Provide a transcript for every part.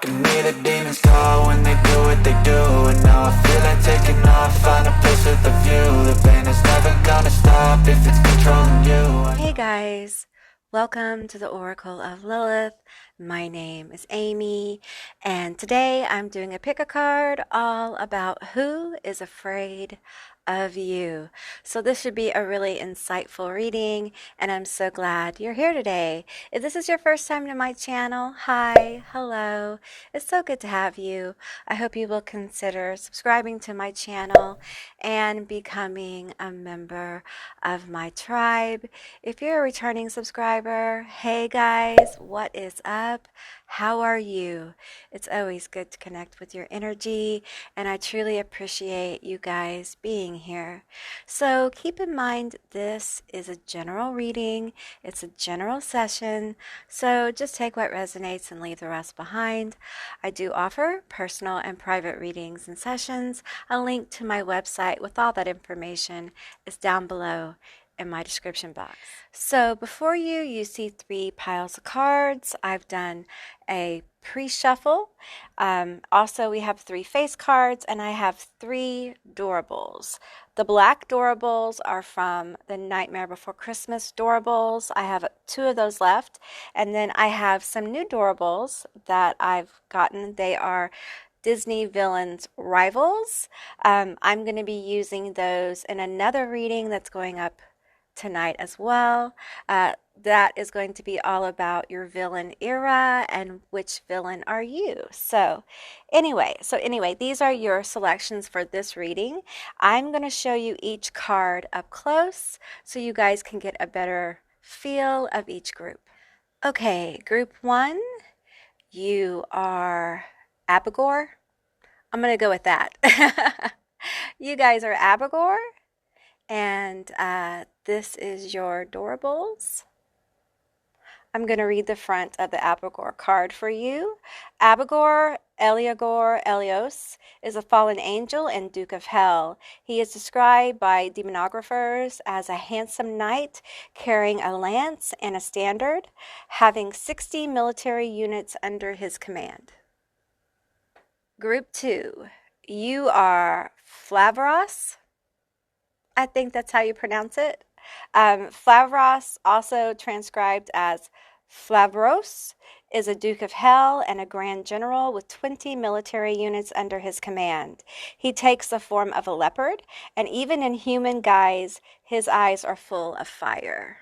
can hear the demons call when they do what they do. And now I feel like taking off, find a place with a view. The pain is never gonna stop if it's controlling you. Hey guys, welcome to the Oracle of Lilith. My name is Amy, and today I'm doing a pick a card all about who is afraid of you. So this should be a really insightful reading, and I'm so glad you're here today. If this is your first time to my channel, hi, hello. It's so good to have you. I hope you will consider subscribing to my channel and becoming a member of my tribe. If you're a returning subscriber, hey guys, what is up? How are you? It's always good to connect with your energy, and I truly appreciate you guys being here. So keep in mind, this is a general reading. It's a general session, so just take what resonates and leave the rest behind. I do offer personal and private readings and sessions. A link to my website with all that information is down below in my description box. So before you see 3 piles of cards. I've done a pre-shuffle. Also, we have 3 face cards, and I have 3 doorables. The black doorables are from the Nightmare Before Christmas doorables. I have 2 of those left, and then I have some new doorables that I've gotten. They are Disney Villains Rivals. I'm going to be using those in another reading that's going up tonight as well. That is going to be all about your villain era and which villain are you. So anyway, these are your selections for this reading. I'm going to show you each card up close so you guys can get a better feel of each group. Okay, group 1, you are Abigor. I'm going to go with that. You guys are Abigor, and this is your doorables. I'm going to read the front of the Abigor card for you. Abigor Elios is a fallen angel and Duke of Hell. He is described by demonographers as a handsome knight carrying a lance and a standard, having 60 military units under his command. Group 2, you are Flavros. I think that's how you pronounce it. Flavros, also transcribed as Flavros, is a Duke of Hell and a Grand General with 20 military units under his command. He takes the form of a leopard, and even in human guise, his eyes are full of fire.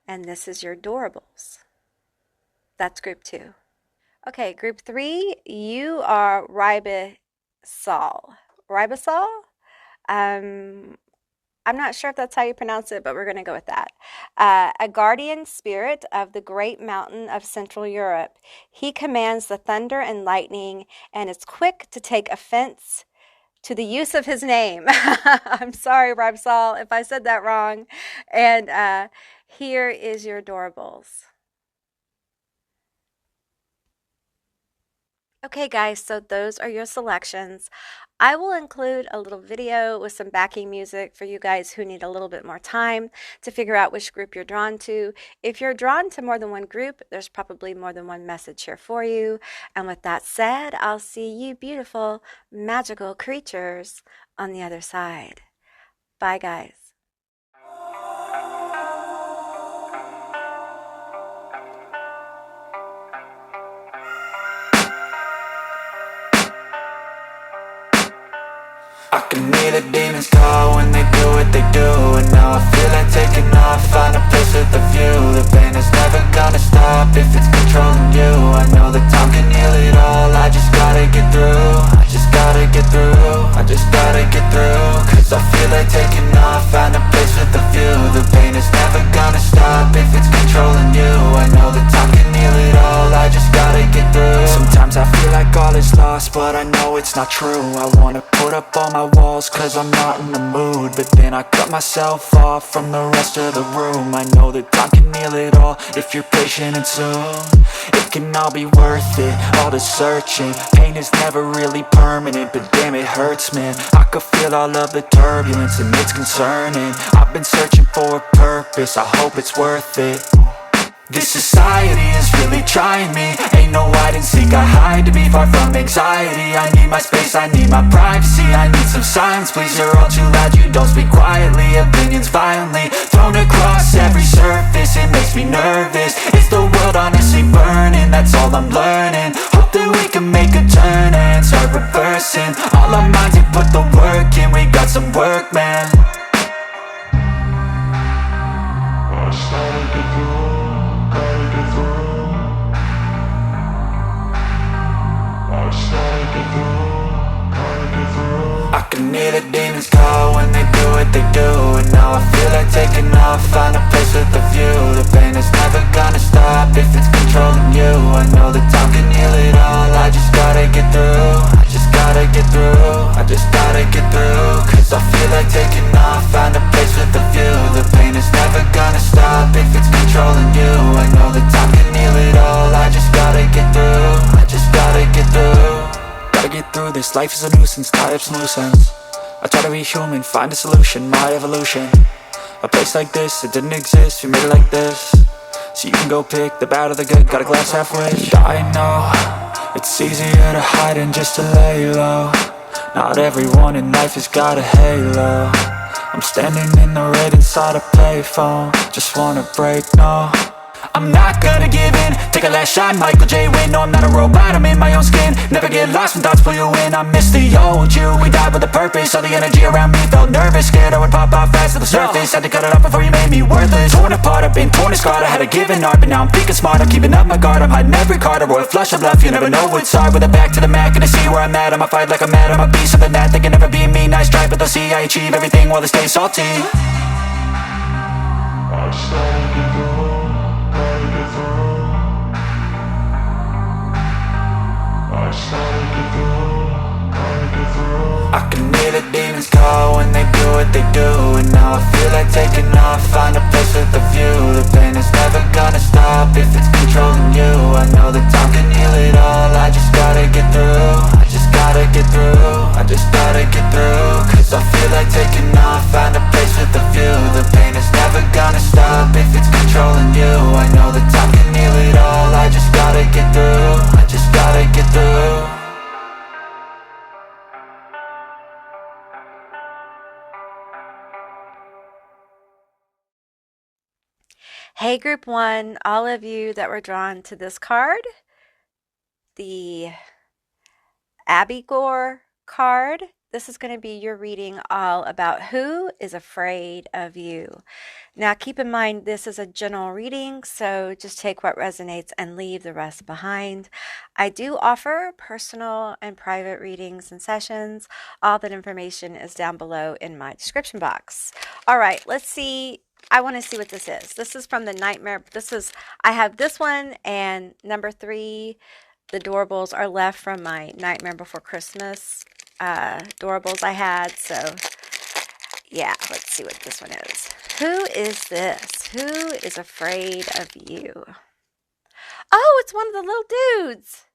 And this is your doorables. That's group 2. Okay, group 3, you are Ribesal. Ribesal? I'm not sure if that's how you pronounce it, but we're going to go with that. A guardian spirit of the great mountain of Central Europe. He commands the thunder and lightning and is quick to take offense to the use of his name. I'm sorry, Ribesal, if I said that wrong. And here is your doorables. Okay guys, so those are your selections. I will include a little video with some backing music for you guys who need a little bit more time to figure out which group you're drawn to. If you're drawn to more than one group, there's probably more than one message here for you. And with that said, I'll see you beautiful, magical creatures on the other side. Bye guys. I can hear the demons call when they do what they do. And now I feel like taking off, find a place with a view. The pain is never gonna stop if it's controlling you. I know that time can heal it all, I just gotta get through. I just gotta get through, I just gotta get through. Cause I feel like taking off, find a place with a view. The pain is never gonna stop if it's controlling you. I know that time can heal it all, I just gotta get through. Sometimes I feel like all is lost, but I know it's not true. I wanna put up all my walls cause I'm not in the mood, but then I cut myself off from the rest of the room. I know that time can heal it all if you're patient, and soon it can all be worth it, all the searching. Pain is never really permanent, but damn it hurts, man. I could feel all of the turbulence and it's concerning. I've been searching for a purpose, I hope it's worth it. This society is really trying me. Ain't no hide and seek, I hide to be far from anxiety. I need my space, I need my privacy. I need some silence, please, you're all too loud. You don't speak quietly, opinions violently thrown across every surface. It makes me nervous. Is the world honestly burning? That's all I'm learning. Hope that we can make a turn and start reversing all our minds and put the work in. We got some work, man. I started to through, gotta get through. I started to through, gotta get through. I can hear the demons call when they do what they do. And now I feel like taking off, find a place with a view. The pain is never gonna stop if it's controlling you. I know that time can heal it all, I just gotta get through. I just gotta get through, I just gotta get through. Cause I feel like taking off, find a place with a view. The pain is never gonna stop if it's controlling you. I know that time can heal it all, I just gotta get through. I just gotta get through. Gotta get through this, life is a nuisance, tie up some loose ends. I try to be human, find a solution, my evolution. A place like this, it didn't exist, we made it like this. So you can go pick the bad or the good, got a glass half wish. I know, it's easier to hide than just to lay low. Not everyone in life has got a halo. I'm standing in the red inside a payphone. Just wanna break, no, I'm not gonna give in. Take a last shot, Michael J. Win. No, I'm not a robot, I'm in my own skin. Never get lost when thoughts pull you in. I miss the old you, we died with a purpose. All the energy around me felt nervous. Scared I would pop out fast to the surface. Had to cut it off before you made me worthless. Torn apart, I've been torn and scarred. I had a given art, but now I'm thinking smart. I'm keeping up my guard, I'm hiding every card. A royal flush of love, you never know what's hard. With a back to the mat, gonna see where I'm at. I'ma fight like I'm mad, I'ma be something that they can never be me. Nice try, but they'll see I achieve everything while they stay salty. I started to go. I can hear the demons call when they do what they do. And now I feel like taking off, find a place with a view. The pain is never gonna stop if it's controlling you. I know that time can heal it all, I just gotta get through. I just gotta get through, I just gotta get through. Cause I feel like taking off, find a place with a view. The pain is never gonna stop if it's controlling you. I know that time can heal it all, I just gotta get through. I just gotta get through. Hey, Group 1, all of you that were drawn to this card, the Abigor card, this is going to be your reading all about who is afraid of you. Now, keep in mind, this is a general reading, so just take what resonates and leave the rest behind. I do offer personal and private readings and sessions. All that information is down below in my description box. All right, let's see. I want to see what this is. This is from the Nightmare. I have this one and number 3. The doorables are left from my Nightmare Before Christmas doorables I had. So yeah, let's see what this one is. Who is this? Who is afraid of you? Oh, it's one of the little dudes.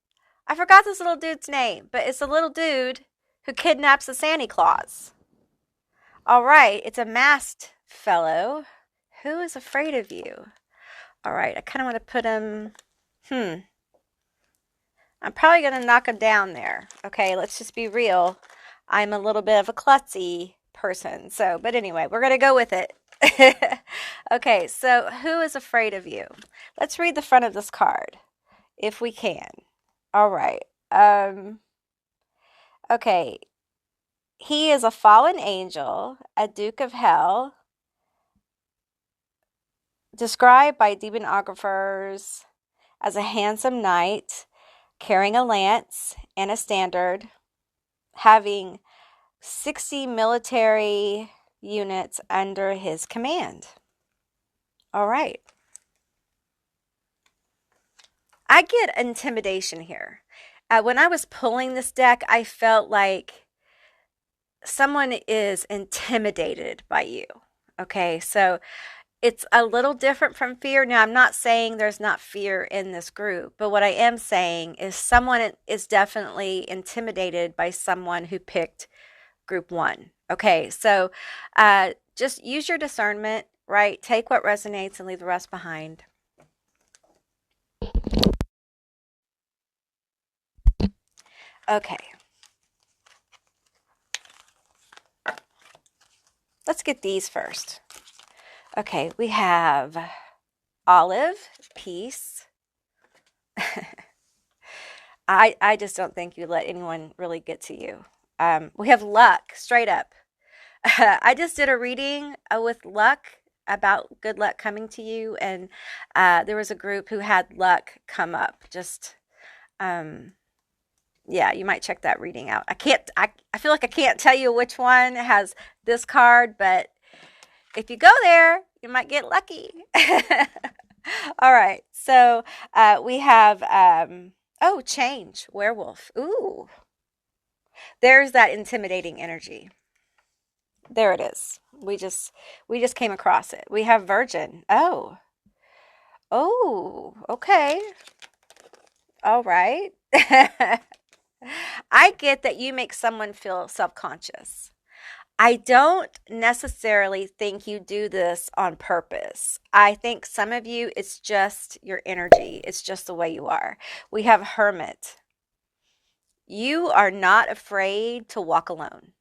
I forgot this little dude's name, but it's a little dude who kidnaps the Santa Claus. All right, it's a masked fellow. Who is afraid of you? All right, I kind of want to put him, I'm probably going to knock him down there. Okay, let's just be real. I'm a little bit of a klutzy person. So, but anyway, we're going to go with it. Okay, so who is afraid of you? Let's read the front of this card, if we can. All right. Okay. He is a fallen angel, a duke of hell, described by demonographers as a handsome knight carrying a lance and a standard, having 60 military units under his command. All right. I get intimidation here. When I was pulling this deck, I felt like someone is intimidated by you. Okay, so it's a little different from fear. Now, I'm not saying there's not fear in this group, but what I am saying is someone is definitely intimidated by someone who picked group 1. Okay, so just use your discernment, right? Take what resonates and leave the rest behind. Okay. Let's get these first. Okay, we have olive, peace. I just don't think you let anyone really get to you. We have luck, straight up. I just did a reading with luck about good luck coming to you, and there was a group who had luck come up. Just, um, yeah, you might check that reading out. I feel like I can't tell you which one has this card, but if you go there, you might get lucky. All right, so we have, oh, change, werewolf. Ooh, there's that intimidating energy. There it is. We just came across it. We have virgin. Oh. Oh, okay. All right. I get that you make someone feel self-conscious. I don't necessarily think you do this on purpose. I think some of you, it's just your energy. It's just the way you are. We have hermit. You are not afraid to walk alone.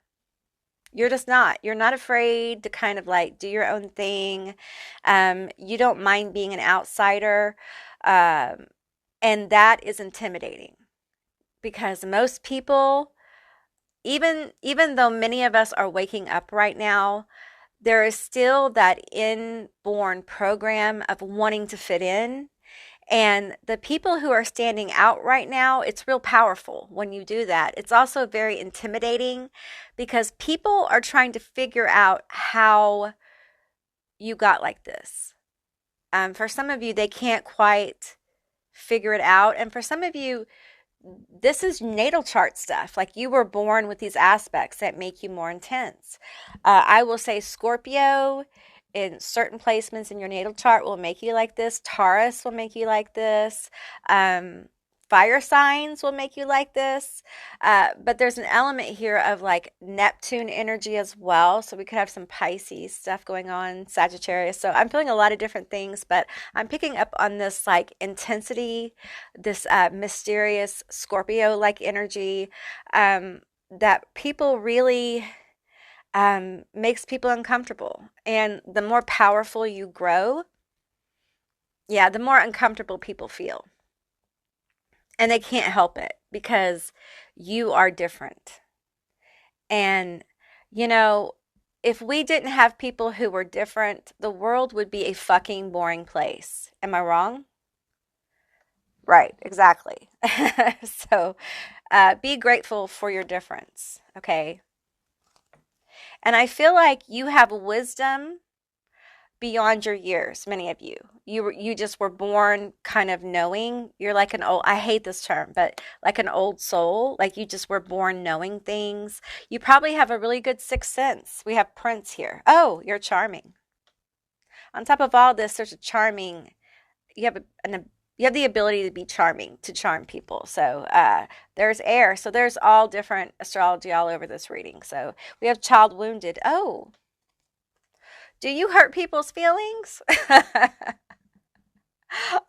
You're just not. You're not afraid to kind of like do your own thing. You don't mind being an outsider. Um, and that is intimidating because most people, even though many of us are waking up right now, there is still that inborn program of wanting to fit in. And the people who are standing out right now, it's real powerful when you do that. It's also very intimidating because people are trying to figure out how you got like this. For some of you, they can't quite figure it out. And for some of you, this is natal chart stuff. Like you were born with these aspects that make you more intense. I will say Scorpio in certain placements in your natal chart will make you like this. Taurus will make you like this. Fire signs will make you like this. But there's an element here of like Neptune energy as well. So we could have some Pisces stuff going on, Sagittarius. So I'm feeling a lot of different things, but I'm picking up on this like intensity, this mysterious Scorpio-like energy that people really makes people uncomfortable. And the more powerful you grow, yeah, the more uncomfortable people feel. And they can't help it because you are different. And, you know, if we didn't have people who were different, the world would be a fucking boring place. Am I wrong? Right, exactly. So be grateful for your difference, okay? And I feel like you have wisdom beyond your years, many of you. You just were born kind of knowing. You're like an old, I hate this term, but like an old soul, like you just were born knowing things. You probably have a really good sixth sense. We have Prince here. Oh, you're charming. On top of all this, there's a charming, you have you have the ability to be charming, to charm people. So there's air. So there's all different astrology all over this reading. So we have child wounded. Oh, do you hurt people's feelings?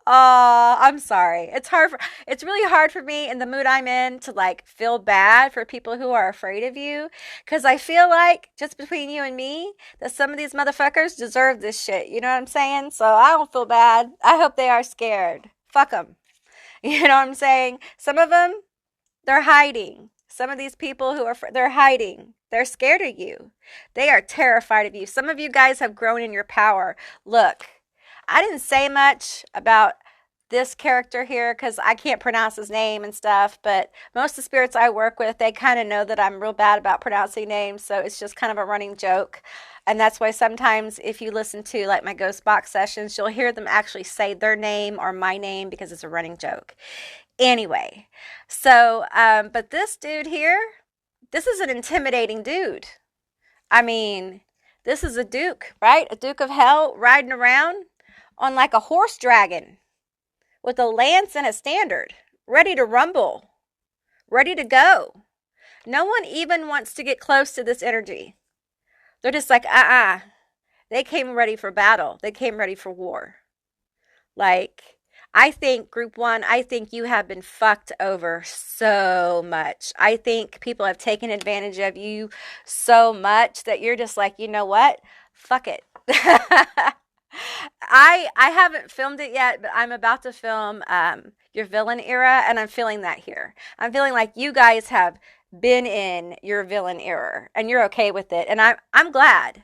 I'm sorry. It's really hard for me in the mood I'm in to like feel bad for people who are afraid of you. Cause I feel like just between you and me, that some of these motherfuckers deserve this shit. You know what I'm saying? So I don't feel bad. I hope they are scared. Fuck them. You know what I'm saying? Some of them, they're hiding. Some of these people they're hiding. They're scared of you. They are terrified of you. Some of you guys have grown in your power. Look, I didn't say much about this character here because I can't pronounce his name and stuff, but most of the spirits I work with, they kind of know that I'm real bad about pronouncing names, so it's just kind of a running joke. And that's why sometimes if you listen to like my ghost box sessions, you'll hear them actually say their name or my name because it's a running joke. Anyway, so, but this dude here, this is an intimidating dude. I mean, this is a duke, right? A duke of hell riding around on like a horse dragon with a lance and a standard, ready to rumble, ready to go. No one even wants to get close to this energy. They're just like, They came ready for battle. They came ready for war. Like, I think, group one, I think you have been fucked over so much. I think people have taken advantage of you so much that you're just like, you know what? Fuck it. I haven't filmed it yet, but I'm about to film your villain era, and I'm feeling that here. I'm feeling like you guys have been in your villain era, and you're okay with it, and I'm glad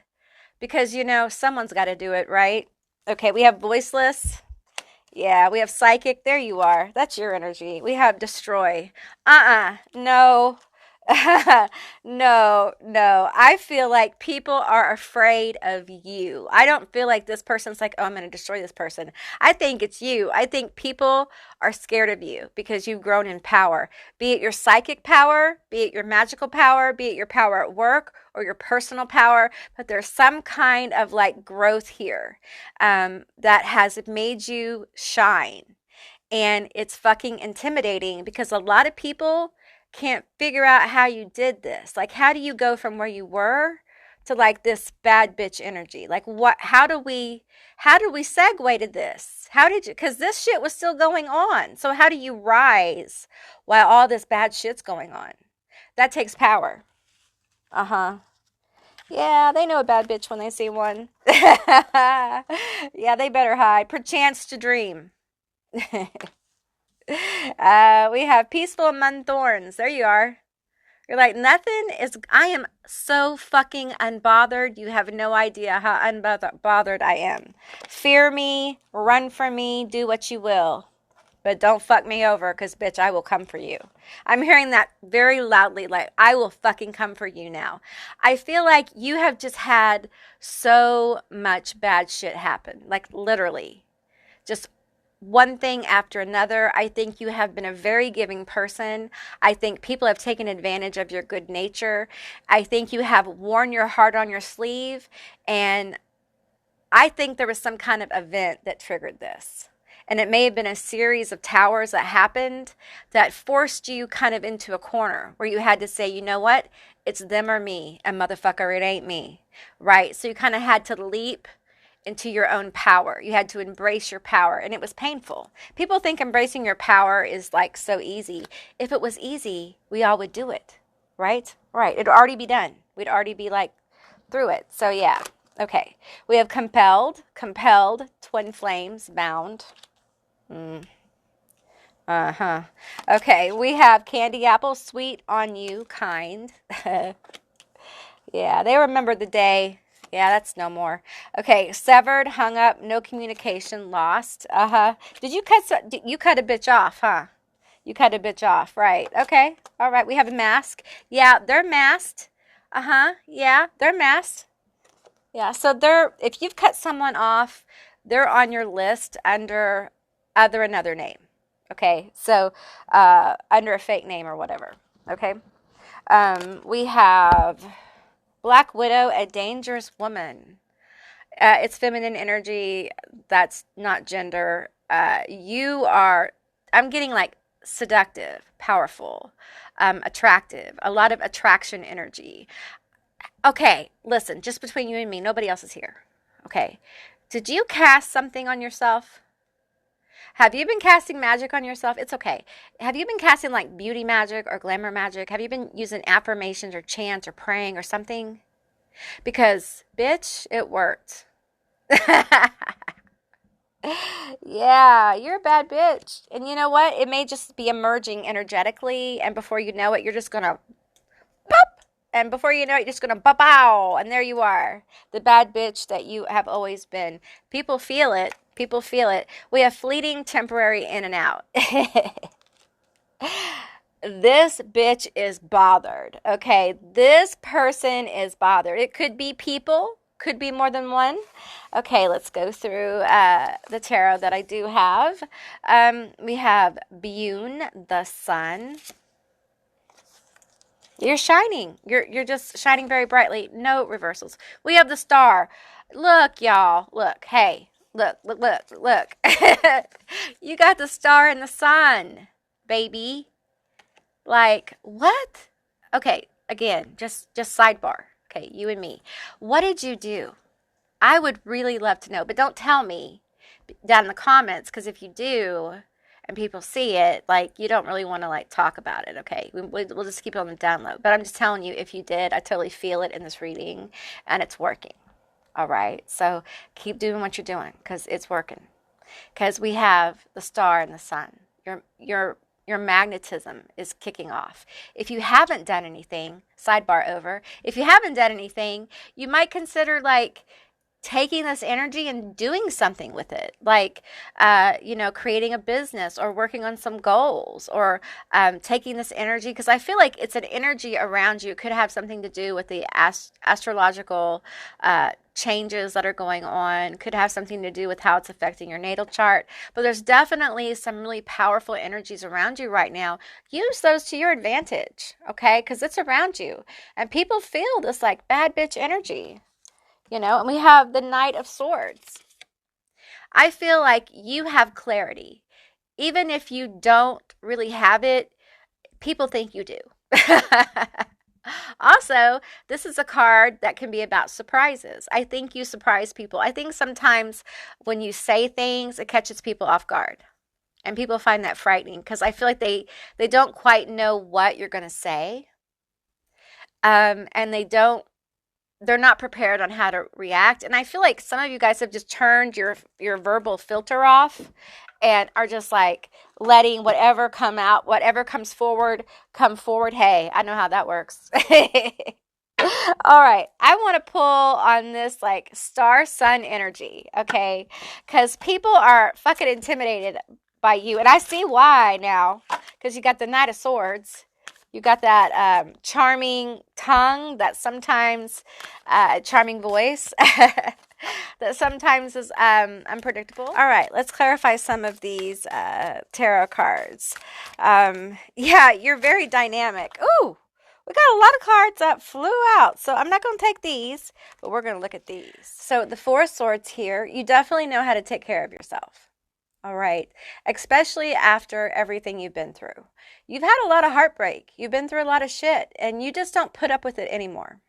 because someone's got to do it, right? Okay, we have voiceless. Yeah, we have psychic. There you are. That's your energy. We have destroy. No. No. I feel like people are afraid of you. I don't feel like this person's like, oh, I'm going to destroy this person. I think it's you. I think people are scared of you because you've grown in power. Be it your psychic power, be it your magical power, be it your power at work or your personal power, but there's some kind of like growth here that has made you shine. And it's fucking intimidating because a lot of people can't figure out how you did this. Like, how do you go from where you were to like this bad bitch energy? Like, how do we segue to this? How did you, because this shit was still going on. So how do you rise while all this bad shit's going on? That takes power. Uh-huh. Yeah, they know a bad bitch when they see one. Yeah, they better hide. Perchance to dream. We have peaceful among thorns. There you are. You're like, nothing is, I am so fucking unbothered. You have no idea how unbothered I am. Fear me, run from me, do what you will. But don't fuck me over because, bitch, I will come for you. I'm hearing that very loudly, like, I will fucking come for you now. I feel like you have just had so much bad shit happen. Like, literally. Just one thing after another. I think you have been a very giving person. I think people have taken advantage of your good nature. I think you have worn your heart on your sleeve. And I think there was some kind of event that triggered this. And it may have been a series of towers that happened that forced you kind of into a corner where you had to say, you know what? It's them or me. And motherfucker, it ain't me. Right? So you kind of had to leap into your own power. You had to embrace your power. And it was painful. People think embracing your power is like so easy. If it was easy, we all would do it. Right? Right. It'd already be done. We'd already be like through it. So yeah. Okay. We have compelled, twin flames, bound. Okay, we have candy apple, sweet on you, kind. Yeah, they remember the day. Yeah, that's no more. Okay, severed, hung up, no communication, lost. Did you cut a bitch off, huh? You cut a bitch off, right? Okay, all right. We have a mask. Yeah, they're masked. Yeah, they're masked. Yeah, so if you've cut someone off, they're on your list under another name. Okay, so under a fake name or whatever. Okay, we have Black Widow, a dangerous woman. It's feminine energy. That's not gender. I'm getting like seductive, powerful, attractive, a lot of attraction energy. Okay, listen, just between you and me, nobody else is here. Okay, did you cast something on yourself? Have you been casting magic on yourself? It's okay. Have you been casting like beauty magic or glamour magic? Have you been using affirmations or chants or praying or something? Because, bitch, it worked. Yeah, you're a bad bitch. And you know what? It may just be emerging energetically, and before you know it, you're just going to pop. And before you know it, you're just going to pow. And there you are. The bad bitch that you have always been. People feel it. People feel it. We have fleeting, temporary, in and out. This bitch is bothered. Okay, this person is bothered. It could be people. Could be more than one. Okay, let's go through the tarot that I do have. We have Bune, the sun. You're shining. You're just shining very brightly. No reversals. We have the star. Look, y'all. Look. Hey. Look. You got the star and the sun, baby. Like, what? Okay, again, just sidebar. Okay, you and me. What did you do? I would really love to know, but don't tell me down in the comments, because if you do and people see it, like, you don't really want to like talk about it. Okay, we'll just keep it on the down low. But I'm just telling you, if you did, I totally feel it in this reading, and it's working. All right, so keep doing what you're doing because it's working. Because we have the star and the sun. Your magnetism is kicking off. If you haven't done anything, sidebar over, if you haven't done anything, you might consider like taking this energy and doing something with it, like creating a business or working on some goals, or taking this energy, because I feel like it's an energy around you. It could have something to do with the astrological changes that are going on, could have something to do with how it's affecting your natal chart, but there's definitely some really powerful energies around you right now. Use those to your advantage, okay, because it's around you, and people feel this like bad bitch energy. And we have the Knight of Swords. I feel like you have clarity. Even if you don't really have it, people think you do. Also, this is a card that can be about surprises. I think you surprise people. I think sometimes when you say things, it catches people off guard. And people find that frightening because I feel like they don't quite know what you're going to say. And they're not prepared on how to react. And I feel like some of you guys have just turned your verbal filter off and are just like letting whatever come out, whatever comes forward, come forward. Hey, I know how that works. All right. I want to pull on this like star sun energy, okay? Because people are fucking intimidated by you. And I see why now, because you got the Knight of Swords. You got that charming tongue, that sometimes charming voice that sometimes is unpredictable. All right, let's clarify some of these tarot cards. Yeah, you're very dynamic. Ooh, we got a lot of cards that flew out, so I'm not going to take these, but we're going to look at these. So the Four of Swords here, you definitely know how to take care of yourself. All right, especially after everything you've been through. You've had a lot of heartbreak. You've been through a lot of shit, and you just don't put up with it anymore.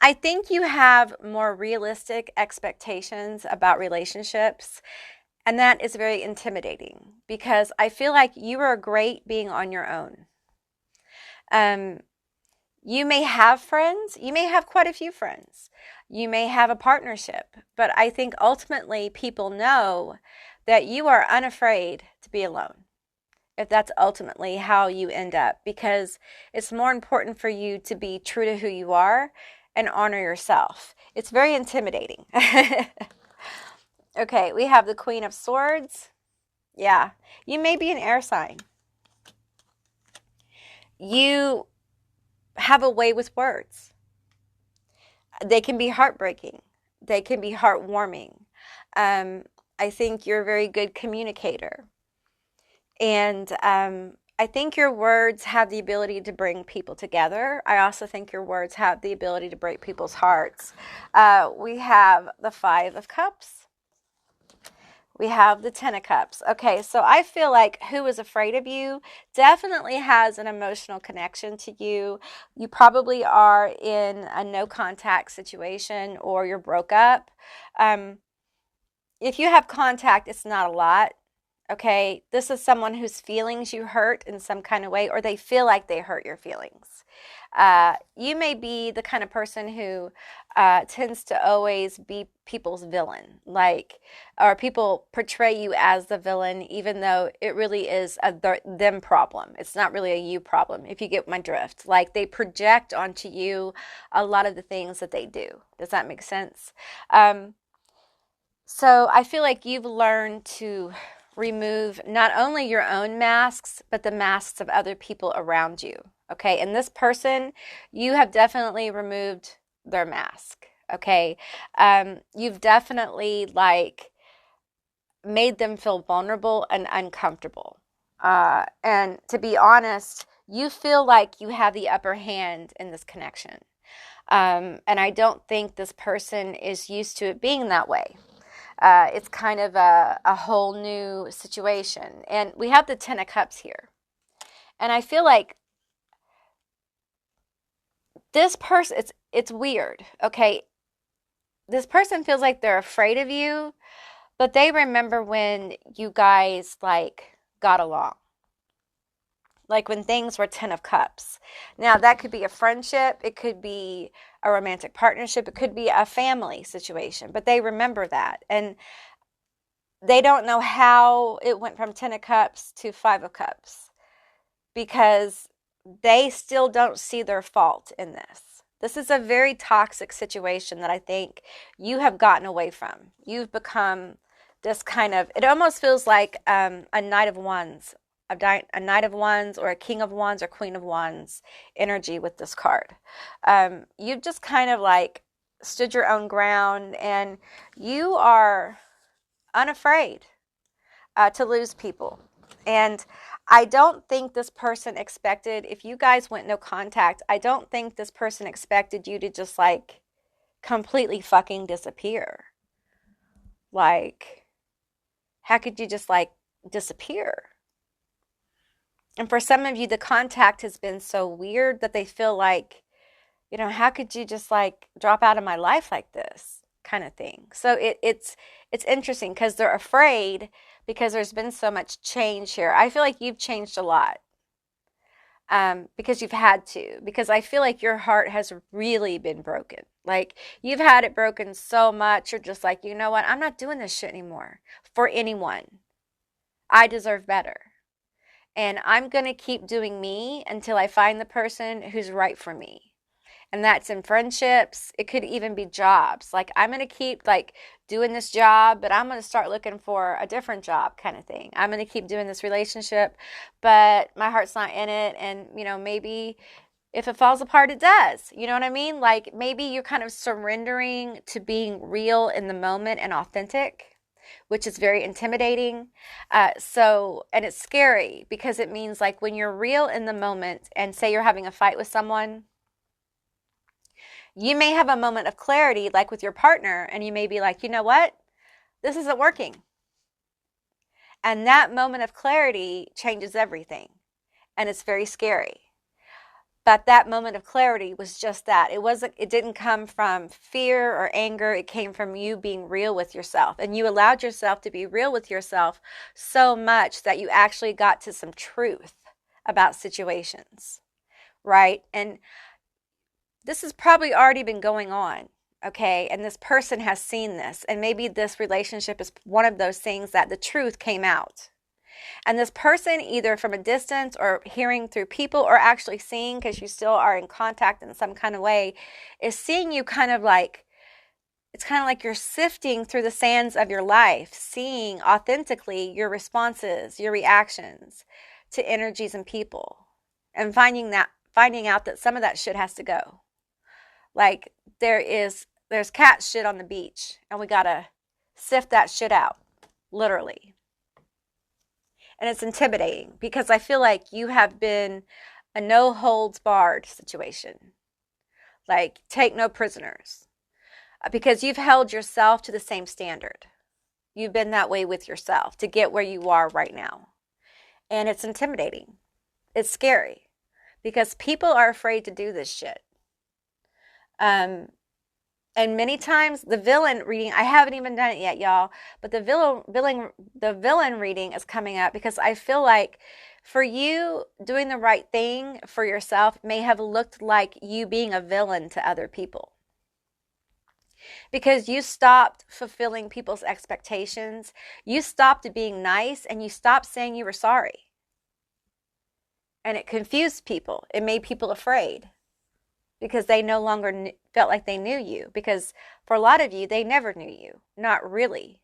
I think you have more realistic expectations about relationships, and that is very intimidating because I feel like you are great being on your own. You may have friends. You may have quite a few friends. You may have a partnership, but I think ultimately people know that you are unafraid to be alone, if that's ultimately how you end up, because it's more important for you to be true to who you are and honor yourself. It's very intimidating. Okay, we have the Queen of Swords. Yeah, you may be an air sign. You have a way with words. They can be heartbreaking. They can be heartwarming. I think you're a very good communicator. And I think your words have the ability to bring people together. I also think your words have the ability to break people's hearts. We have the Five of Cups. We have the Ten of Cups. Okay, so I feel like who is afraid of you definitely has an emotional connection to you. You probably are in a no contact situation or you're broke up. If you have contact, it's not a lot. Okay, this is someone whose feelings you hurt in some kind of way, or they feel like they hurt your feelings. You may be the kind of person who tends to always be people's villain, or people portray you as the villain, even though it really is a them problem. It's not really a you problem, if you get my drift. Like, they project onto you a lot of the things that they do. Does that make sense? So I feel like you've learned to remove not only your own masks, but the masks of other people around you. Okay, and this person, you have definitely removed their mask. Okay, you've definitely made them feel vulnerable and uncomfortable. And to be honest, you feel like you have the upper hand in this connection. And I don't think this person is used to it being that way. It's kind of a whole new situation. And we have the Ten of Cups here. And I feel like this person, it's weird, okay? This person feels like they're afraid of you, But they remember when you guys like got along. Like when things were 10 of cups. Now that could be a friendship, it could be a romantic partnership, it could be a family situation, but they remember that. And they don't know how it went from 10 of cups to 5 of cups because they still don't see their fault in this. This is a very toxic situation that I think you have gotten away from. You've become this kind of, it almost feels like a Knight of Wands, a Knight of Wands or a King of Wands or Queen of Wands energy with this card. You've just kind of like stood your own ground, and you are unafraid to lose people. And I don't think this person expected, if you guys went no contact, I don't think this person expected you to just like completely fucking disappear. Like, how could you just like disappear? And for some of you, the contact has been so weird that they feel like, you know, how could you just like drop out of my life like this kind of thing? So it's interesting because they're afraid because there's been so much change here. I feel like you've changed a lot because you've had to, because I feel like your heart has really been broken. Like you've had it broken so much. You're just like, you know what? I'm not doing this shit anymore for anyone. I deserve better. And I'm going to keep doing me until I find the person who's right for me. And that's in friendships. It could even be jobs. Like I'm going to keep like doing this job, but I'm going to start looking for a different job kind of thing. I'm going to keep doing this relationship, but my heart's not in it. And, you know, maybe if it falls apart, it does. You know what I mean? Like maybe you're kind of surrendering to being real in the moment and authentic, which is very intimidating. And it's scary because it means like when you're real in the moment and say you're having a fight with someone, you may have a moment of clarity like with your partner, and you may be like, you know what? This isn't working. And that moment of clarity changes everything. And it's very scary. But that moment of clarity was just that. It didn't come from fear or anger. It came from you being real with yourself. And you allowed yourself to be real with yourself so much that you actually got to some truth about situations, right? And this has probably already been going on, okay? And this person has seen this. And maybe this relationship is one of those things that the truth came out. And this person, either from a distance or hearing through people or actually seeing, because you still are in contact in some kind of way, is seeing you kind of like, it's kind of like you're sifting through the sands of your life, seeing authentically your responses, your reactions to energies and people, and finding out that some of that shit has to go. Like there's cat shit on the beach, and we gotta sift that shit out, literally. And it's intimidating because I feel like you have been a no holds barred situation. Like take no prisoners, because you've held yourself to the same standard. You've been that way with yourself to get where you are right now. And it's intimidating. It's scary because people are afraid to do this shit. And many times the villain reading, I haven't even done it yet, y'all, but the villain reading is coming up because I feel like for you, doing the right thing for yourself may have looked like you being a villain to other people. Because you stopped fulfilling people's expectations, you stopped being nice, and you stopped saying you were sorry. And it confused people. It made people afraid. Because they no longer felt like they knew you. Because for a lot of you, they never knew you. Not really.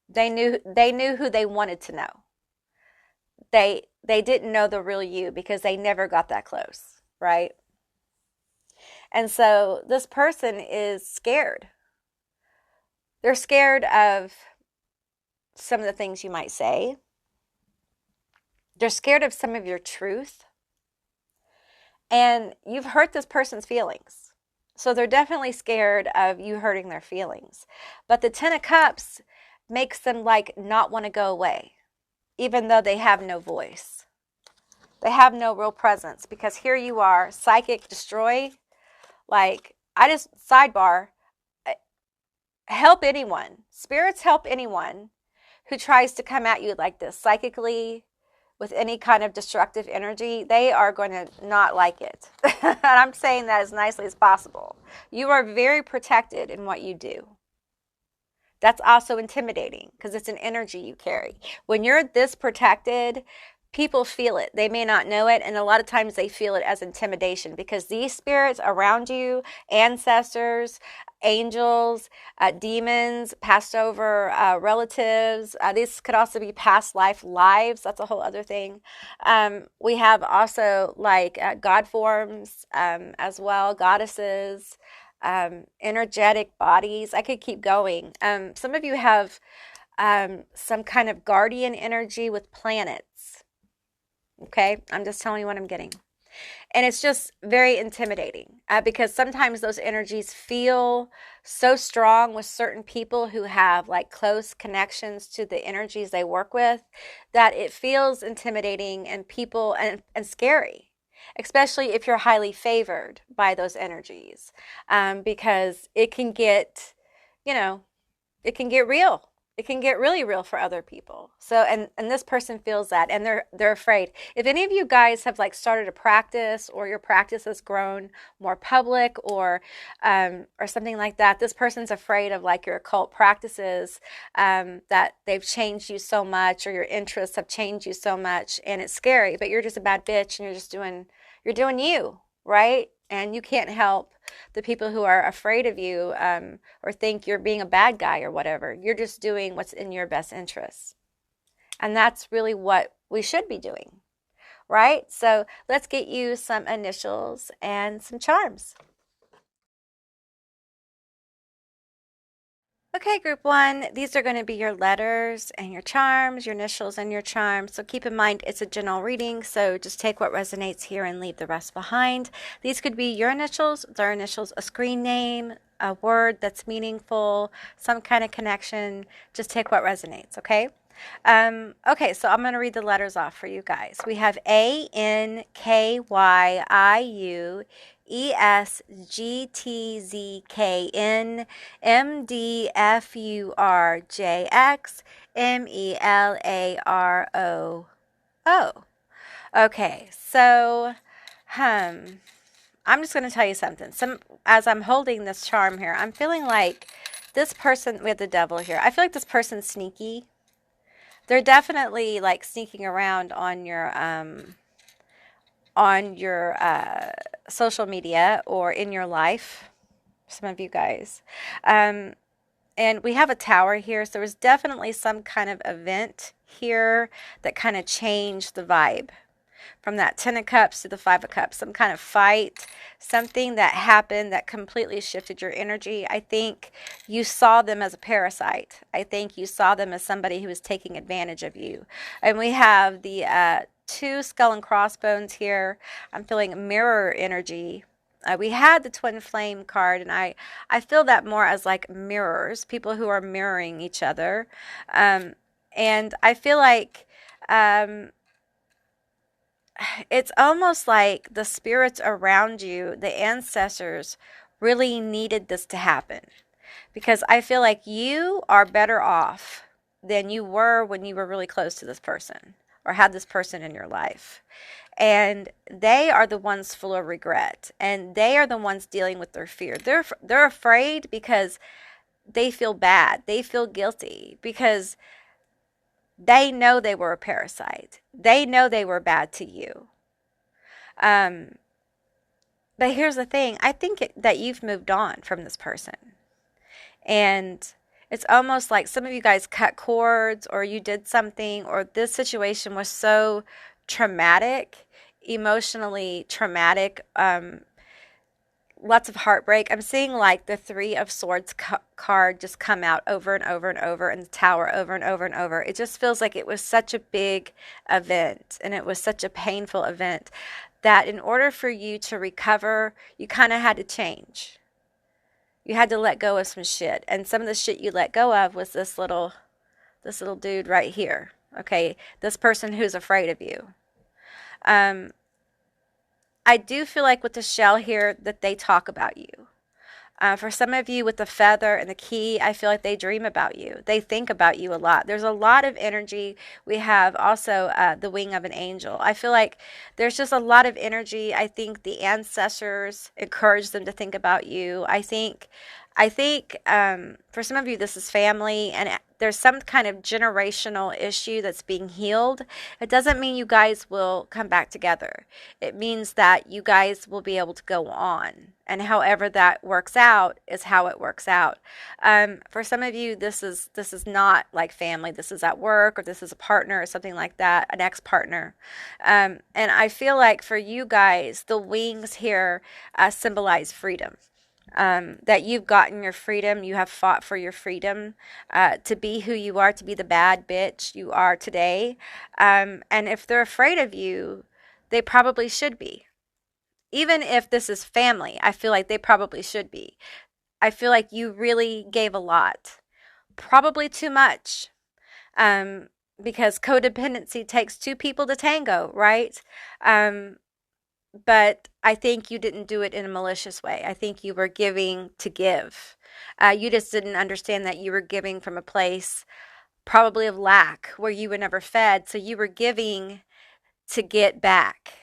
They knew who they wanted to know. They didn't know the real you because they never got that close, right? And so this person is scared. They're scared of some of the things you might say. They're scared of some of your truth. And you've hurt this person's feelings. So they're definitely scared of you hurting their feelings. But the 10 of Cups makes them like not want to go away, even though they have no voice. They have no real presence because here you are, psychic destroy. Like, sidebar, help anyone. Spirits help anyone who tries to come at you like this psychically with any kind of destructive energy. They are going to not like it. And I'm saying that as nicely as possible. You are very protected in what you do. That's also intimidating because it's an energy you carry. When you're this protected, people feel it. They may not know it, and a lot of times they feel it as intimidation because these spirits around you, ancestors, angels, demons, passed over relatives, these could also be past lives. That's a whole other thing. We have also like god forms as well, goddesses, energetic bodies. I could keep going. Some of you have some kind of guardian energy with planets. Okay, I'm just telling you what I'm getting. And it's just very intimidating because sometimes those energies feel so strong with certain people who have like close connections to the energies they work with that it feels intimidating and people and scary, especially if you're highly favored by those energies, because it can get, it can get real. It can get really real for other people. So, and this person feels that, and they're afraid. If any of you guys have like started a practice, or your practice has grown more public, or something like that, this person's afraid of like your occult practices, that they've changed you so much, or your interests have changed you so much, and it's scary. But you're just a bad bitch, and you're doing you, right? And you can't help the people who are afraid of you, or think you're being a bad guy or whatever. You're just doing what's in your best interests. And that's really what we should be doing, right? So let's get you some initials and some charms. Okay, group one, these are going to be your letters and your charms, your initials and your charms. So keep in mind it's a general reading, so just take what resonates here and leave the rest behind. These could be your initials, their initials, a screen name, a word that's meaningful, some kind of connection. Just take what resonates, okay? Okay, so I'm going to read the letters off for you guys. We have ANKYIUESGTZKN MDFURJXMELAROO. Okay, so I'm just going to tell you something. As I'm holding this charm here, I'm feeling like this person, we have the devil here. I feel like this person's sneaky. They're definitely like sneaking around on your social media or in your life. Some of you guys. And we have a tower here, so there was definitely some kind of event here that kind of changed the vibe. From that 10 of Cups to the 5 of Cups, some kind of fight, something that happened that completely shifted your energy. I think you saw them as a parasite. I think you saw them as somebody who was taking advantage of you. And we have the 2 skull and crossbones here. I'm feeling mirror energy. We had the twin flame card, and I feel that more as like mirrors, people who are mirroring each other. And I feel like it's almost like the spirits around you, the ancestors, really needed this to happen. Because I feel like you are better off than you were when you were really close to this person or had this person in your life. And they are the ones full of regret. And they are the ones dealing with their fear. They're afraid because they feel bad. They feel guilty because they know they were a parasite. They know they were bad to you. But here's the thing. I think that you've moved on from this person. And it's almost like some of you guys cut cords, or you did something, or this situation was so traumatic, emotionally traumatic, lots of heartbreak. I'm seeing like the 3 of Swords card just come out over and over and over, and the Tower over and over and over. It just feels like it was such a big event, and it was such a painful event that in order for you to recover, you kind of had to change. You had to let go of some shit, and some of the shit you let go of was this little dude right here. Okay, this person who's afraid of you. I do feel like with the shell here that they talk about you. For some of you with the feather and the key, I feel like they dream about you. They think about you a lot. There's a lot of energy. We have also the wing of an angel. I feel like there's just a lot of energy. I think the ancestors encourage them to think about you. I think for some of you, this is family, and there's some kind of generational issue that's being healed. It doesn't mean you guys will come back together. It means that you guys will be able to go on. And however that works out is how it works out. For some of you, this is not like family. This is at work, or this is a partner or something like that, an ex-partner. And I feel like for you guys, the wings here symbolize freedom. That you've gotten your freedom, you have fought for your freedom to be who you are, to be the bad bitch you are today. And if they're afraid of you, they probably should be. Even if this is family, I feel like they probably should be. I feel like you really gave a lot, probably too much, because codependency takes two people to tango, right? But I think you didn't do it in a malicious way. I think you were giving to give. You just didn't understand that you were giving from a place probably of lack where you were never fed. So you were giving to get back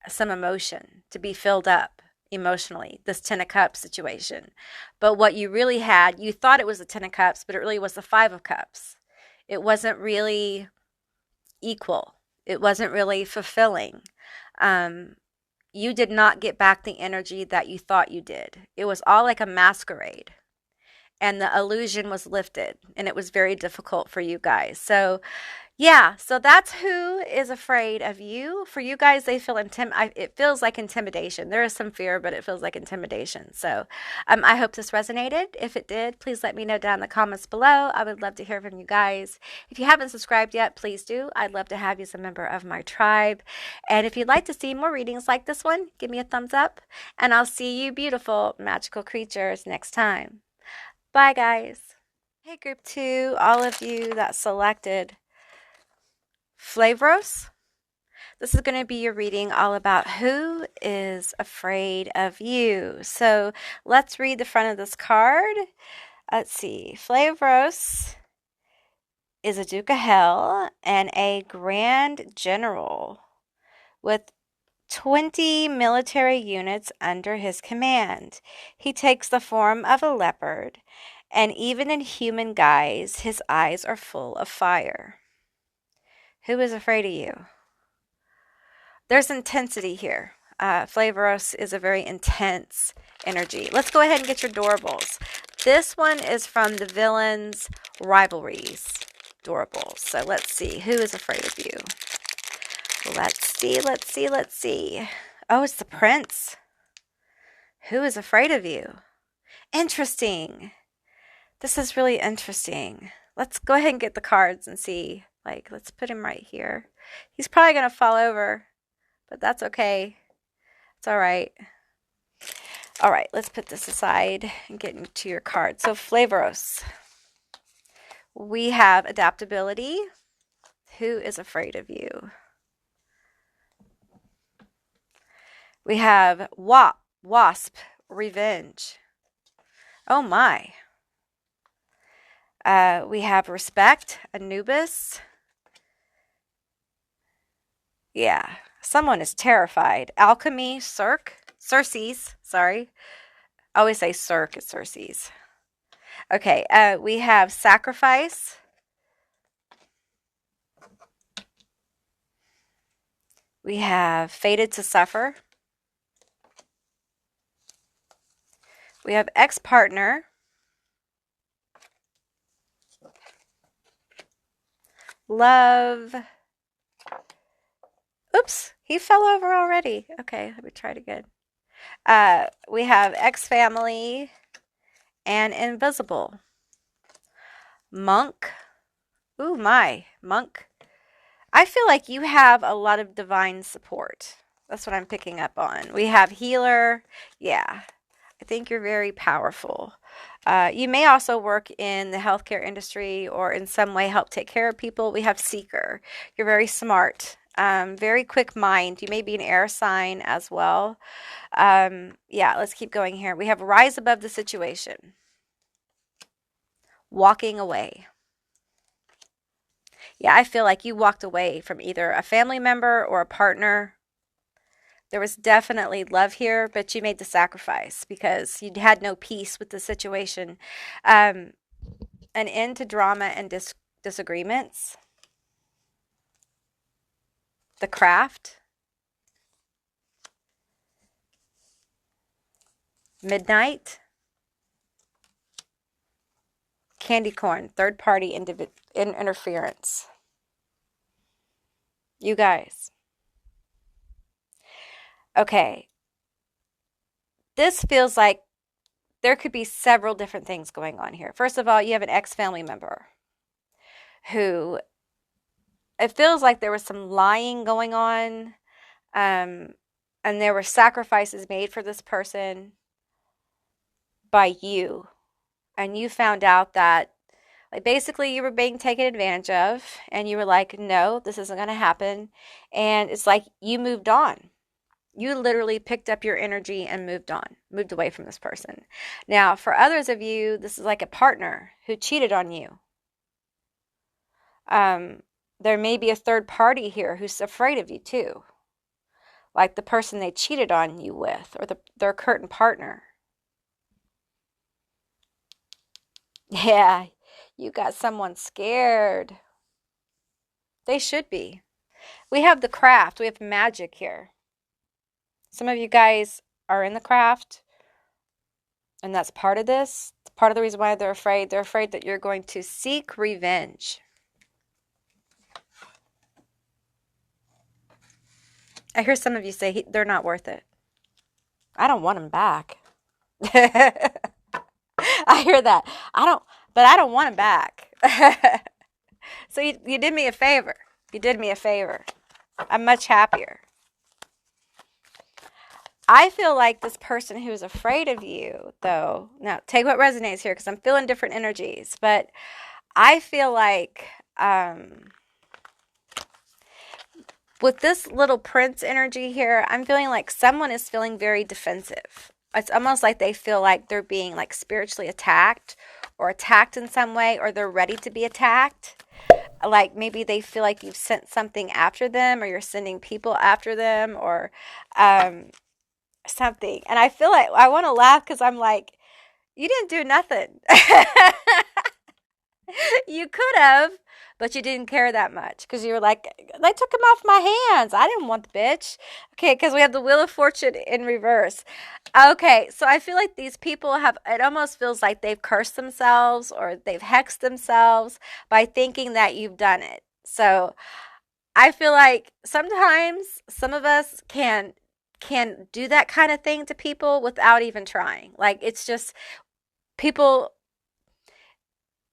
some emotion, to be filled up emotionally, this 10 of Cups situation. But what you really had, you thought it was the 10 of Cups, but it really was the 5 of Cups. It wasn't really equal. It wasn't really fulfilling. You did not get back the energy that you thought you did. It was all like a masquerade, and the illusion was lifted, and it was very difficult for you guys. So yeah, so that's who is afraid of you. For you guys, they feel it feels like intimidation. There is some fear, but it feels like intimidation. So I hope this resonated. If it did, please let me know down in the comments below. I would love to hear from you guys. If you haven't subscribed yet, please do. I'd love to have you as a member of my tribe. And if you'd like to see more readings like this one, give me a thumbs up. And I'll see you beautiful magical creatures next time. Bye, guys. Hey, group 2, all of you that selected Flavros. This is going to be your reading all about who is afraid of you. So let's read the front of this card. Let's see. Flavros is a Duke of Hell and a Grand General with 20 military units under his command. He takes the form of a leopard, and even in human guise, his eyes are full of fire. Who is afraid of you? There's intensity here. Flavros is a very intense energy. Let's go ahead and get your doorables. This one is from the Villains Rivalries doorables. So let's see. Who is afraid of you? Let's see. Oh, it's the Prince. Who is afraid of you? Interesting. This is really interesting. Let's go ahead and get the cards and see. Let's put him right here. He's probably going to fall over, but that's okay. It's all right. All right, let's put this aside and get into your card. So, Flavros. We have adaptability. Who is afraid of you? We have Wasp, revenge. Oh, my. We have respect, Anubis. Yeah, someone is terrified. Alchemy, Circes, sorry. I always say Cirque, it's Circes. Okay, we have sacrifice. We have fated to suffer. We have ex-partner. Love. Oops, he fell over already. Okay, let me try it again. We have ex-family and invisible. Monk. Ooh, my. Monk. I feel like you have a lot of divine support. That's what I'm picking up on. We have healer. Yeah, I think you're very powerful. You may also work in the healthcare industry or in some way help take care of people. We have seeker. You're very smart. Very quick mind. You may be an air sign as well. Yeah, let's keep going here. We have rise above the situation. Walking away. Yeah, I feel like you walked away from either a family member or a partner. There was definitely love here, but you made the sacrifice because you had no peace with the situation. Um, an end to drama and disagreements. The craft. Midnight. Candy corn. Third party interference. You guys. Okay. This feels like there could be several different things going on here. First of all, you have an ex-family member who it feels like there was some lying going on, and there were sacrifices made for this person by you. And you found out that, like, basically you were being taken advantage of, and you were like, no, this isn't going to happen. And it's like you moved on. You literally picked up your energy and moved away from this person. Now, for others of you, this is like a partner who cheated on you. There may be a third party here who's afraid of you too. Like the person they cheated on you with, or their current partner. Yeah, you got someone scared. They should be. We have the craft. We have magic here. Some of you guys are in the craft, and that's part of this. It's part of the reason why they're afraid. They're afraid that you're going to seek revenge. I hear some of you say they're not worth it. I don't want them back. I hear that. But I don't want them back. So you did me a favor. You did me a favor. I'm much happier. I feel like this person who's afraid of you, though, now take what resonates here because I'm feeling different energies, but I feel like with this little prince energy here, I'm feeling like someone is feeling very defensive. It's almost like they feel like they're being like spiritually attacked or attacked in some way, or they're ready to be attacked. Like maybe they feel like you've sent something after them, or you're sending people after them, or something. And I feel like I want to laugh because I'm like, you didn't do nothing. You could have, but you didn't care that much because you were like, they took him off my hands. I didn't want the bitch. Okay, because we have the Wheel of Fortune in reverse. Okay, so I feel like these people have, it almost feels like they've cursed themselves or they've hexed themselves by thinking that you've done it. So I feel like sometimes some of us can do that kind of thing to people without even trying. Like it's just people,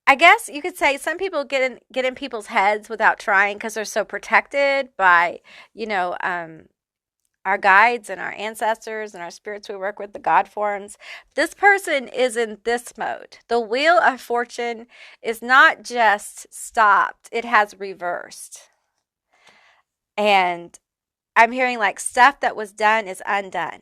I guess you could say some people get in people's heads without trying because they're so protected by, our guides and our ancestors and our spirits we work with, the God forms. This person is in this mode. The Wheel of Fortune is not just stopped, it has reversed. And I'm hearing like stuff that was done is undone.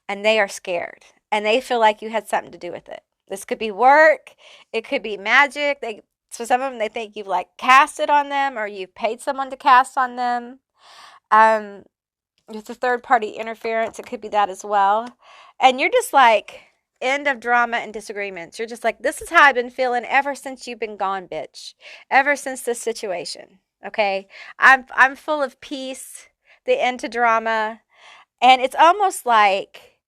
And they are scared. And they feel like you had something to do with it. This could be work. It could be magic. So some of them, they think you've like cast it on them or you've paid someone to cast on them. It's a third party interference. It could be that as well. And you're just like, end of drama and disagreements. You're just like, this is how I've been feeling ever since you've been gone, bitch. Ever since this situation. Okay? I'm full of peace. The end to drama. And it's almost like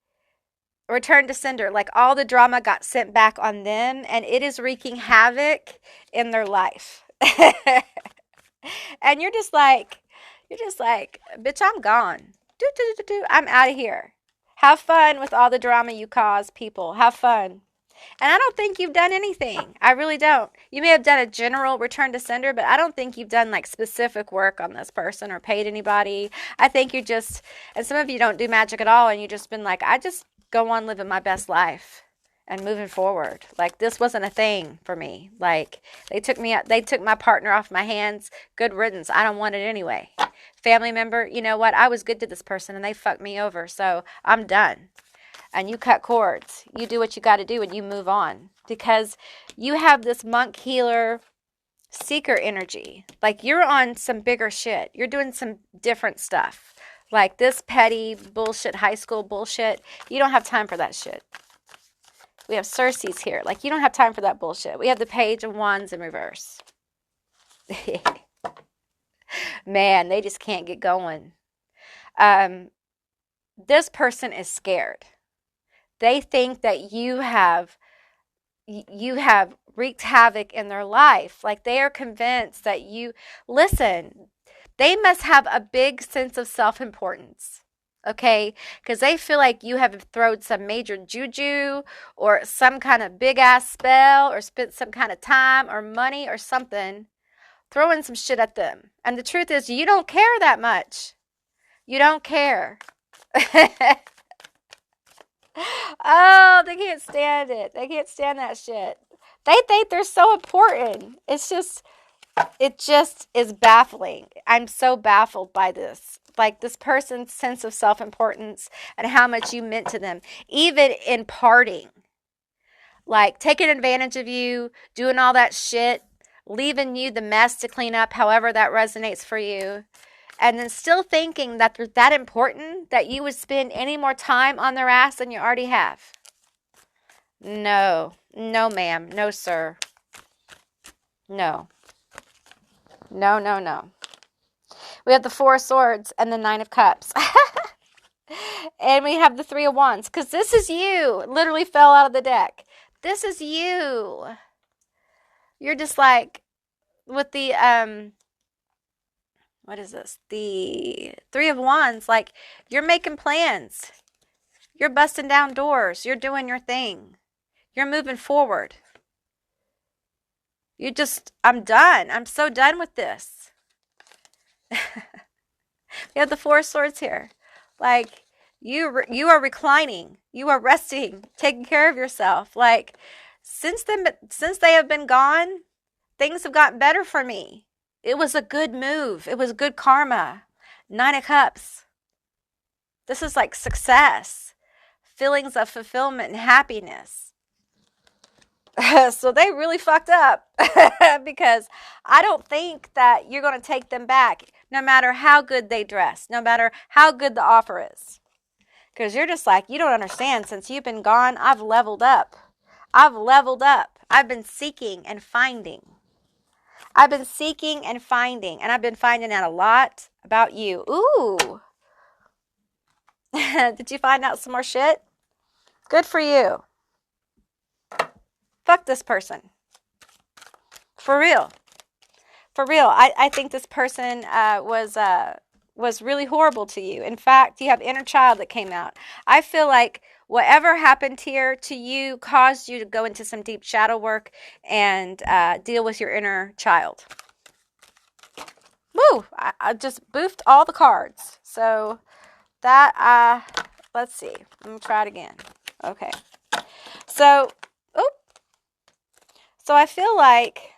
return to sender, like all the drama got sent back on them and it is wreaking havoc in their life. And you're just like, bitch, I'm gone. I'm out of here. Have fun with all the drama you cause people. Have fun. And I don't think you've done anything. I really don't. You may have done a general return to sender, but I don't think you've done like specific work on this person or paid anybody. I think you're just, and some of you don't do magic at all, and you've just been like, I just go on living my best life. and moving forward. Like, this wasn't a thing for me. Like, they took my partner off my hands. Good riddance. I don't want it anyway. Family member, you know what? I was good to this person and they fucked me over. So I'm done. And you cut cords. You do what you got to do and you move on. Because you have this monk healer seeker energy. Like, you're on some bigger shit. You're doing some different stuff. Like this petty bullshit, high school bullshit. You don't have time for that shit. We have Circe's here. Like, you don't have time for that bullshit. We have the Page of Wands in reverse. Man, they just can't get going. This person is scared. They think that you have wreaked havoc in their life. Like, they are convinced that listen, they must have a big sense of self-importance. Okay, because they feel like you have thrown some major juju or some kind of big ass spell or spent some kind of time or money or something, throwing some shit at them. And the truth is, you don't care that much. You don't care. Oh, they can't stand it. They can't stand that shit. They think they're so important. It just is baffling. I'm so baffled by this. Like, this person's sense of self-importance and how much you meant to them, even in parting. Like, taking advantage of you, doing all that shit, leaving you the mess to clean up, however that resonates for you, and then still thinking that they're that important that you would spend any more time on their ass than you already have. No. No, ma'am. No, sir. No. No, no, no. We have the Four of Swords and the Nine of Cups. And we have the Three of Wands. Because this is you. It literally fell out of the deck. This is you. You're just like, with the, what is this? The Three of Wands. Like, you're making plans. You're busting down doors. You're doing your thing. You're moving forward. I'm done. I'm so done with this. We have the Four of Swords here. Like, you are reclining. You are resting, taking care of yourself. Like, since they have been gone, things have gotten better for me. It was a good move. It was good karma. Nine of Cups. This is like success. Feelings of fulfillment and happiness. So they really fucked up because I don't think that you're going to take them back no matter how good they dress, no matter how good the offer is. Because you're just like, you don't understand. Since you've been gone, I've leveled up. I've leveled up. I've been seeking and finding. I've been seeking and finding. And I've been finding out a lot about you. Ooh. Did you find out some more shit? Good for you. Fuck this person. For real. For real. I think this person was really horrible to you. In fact, you have inner child that came out. I feel like whatever happened here to you caused you to go into some deep shadow work and deal with your inner child. Woo! I just boofed all the cards. So that, let's see. Let me try it again. Okay. So I feel like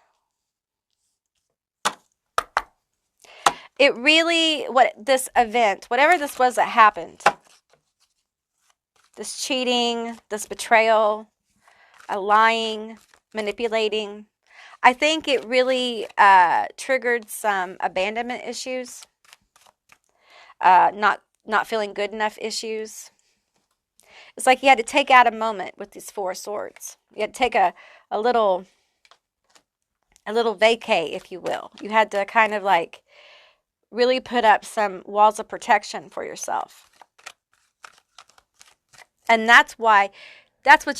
it really, this event, whatever this was that happened, this cheating, this betrayal, lying, manipulating, I think it really triggered some abandonment issues, not feeling good enough issues. It's like you had to take out a moment with these Four Swords. You had to take a little vacay, if you will. You had to kind of like really put up some walls of protection for yourself. And that's what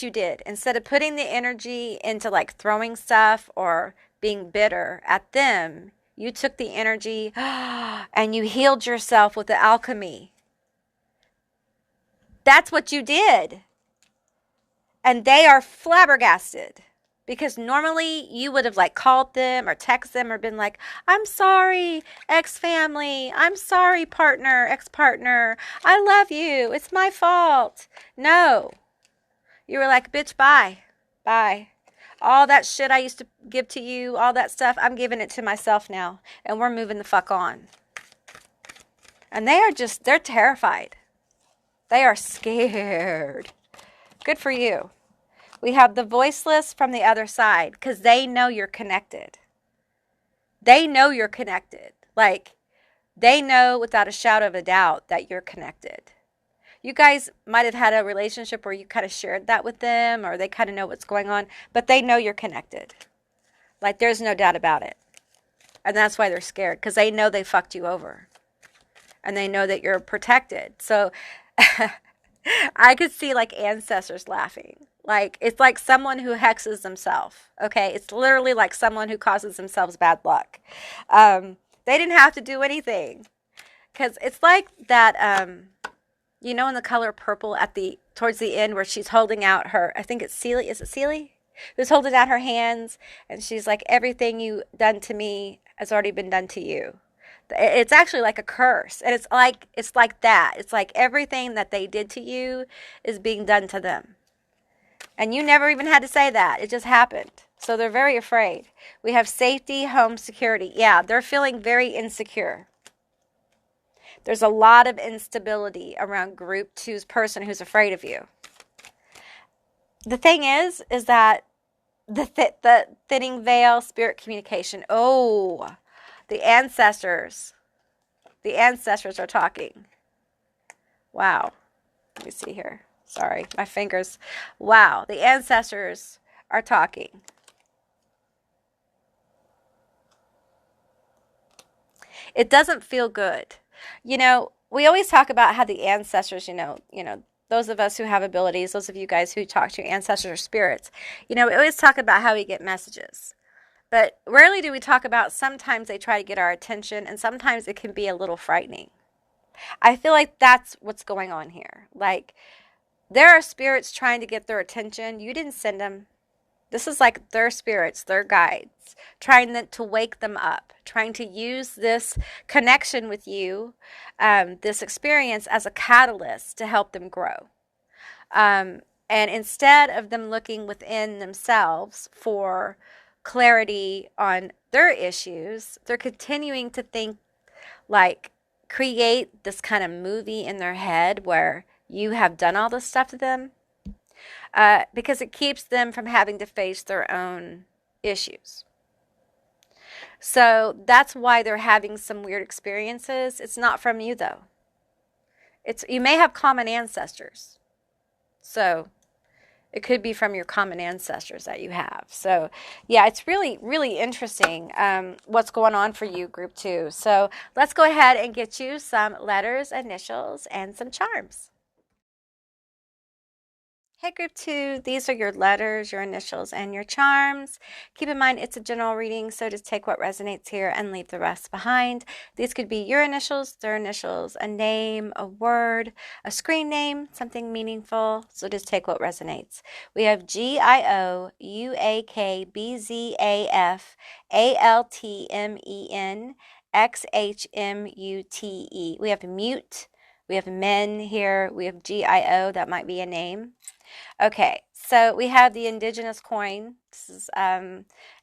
you did. Instead of putting the energy into like throwing stuff or being bitter at them, you took the energy and you healed yourself with the alchemy. That's what you did. And they are flabbergasted. Because normally you would have like called them or texted them or been like, I'm sorry, ex-family. I'm sorry, partner, ex-partner. I love you. It's my fault. No. You were like, bitch, bye. Bye. All that shit I used to give to you, all that stuff, I'm giving it to myself now. And we're moving the fuck on. And they're terrified. They are scared. Good for you. We have the voiceless from the other side because they know you're connected. They know you're connected. Like, they know without a shadow of a doubt that you're connected. You guys might have had a relationship where you kind of shared that with them, or they kind of know what's going on, but they know you're connected. Like, there's no doubt about it. And that's why they're scared, because they know they fucked you over. And they know that you're protected. So I could see like ancestors laughing. Like, it's like someone who hexes themselves. Okay, it's literally like someone who causes themselves bad luck. They didn't have to do anything, because it's like that. You know, in the color purple towards the end where she's holding out her, I think it's Celie. Is it Celie? Who's holding out her hands, and she's like, everything you done to me has already been done to you. It's actually like a curse, and it's like that. It's like everything that they did to you is being done to them. And you never even had to say that. It just happened. So they're very afraid. We have safety, home, security. Yeah, they're feeling very insecure. There's a lot of instability around group two's person who's afraid of you. The thing is that the thinning veil, spirit communication. Oh, the ancestors. The ancestors are talking. Wow. Let me see here. Sorry, my fingers. Wow, the ancestors are talking. It doesn't feel good. You know, we always talk about how the ancestors, you know, those of us who have abilities, those of you guys who talk to your ancestors or spirits, you know, we always talk about how we get messages. But rarely do we talk about sometimes they try to get our attention, and sometimes it can be a little frightening. I feel like that's what's going on here. Like, there are spirits trying to get their attention. You didn't send them. This is like their spirits, their guides, trying to wake them up, trying to use this connection with you, this experience as a catalyst to help them grow. And instead of them looking within themselves for clarity on their issues, they're continuing to think, like, create this kind of movie in their head where you have done all this stuff to them. Because it keeps them from having to face their own issues. So that's why they're having some weird experiences. It's not from you, though. You may have common ancestors. So it could be from your common ancestors that you have. So yeah, it's really, really interesting what's going on for you, group 2. So let's go ahead and get you some letters, initials, and some charms. Hey, group 2, these are your letters, your initials, and your charms. Keep in mind, it's a general reading, so just take what resonates here and leave the rest behind. These could be your initials, their initials, a name, a word, a screen name, something meaningful, so just take what resonates. We have GIOUAKBZAFALTMENXHMUTE. We have mute. We have men here. We have GIO. That might be a name. Okay, so we have the indigenous coin. This is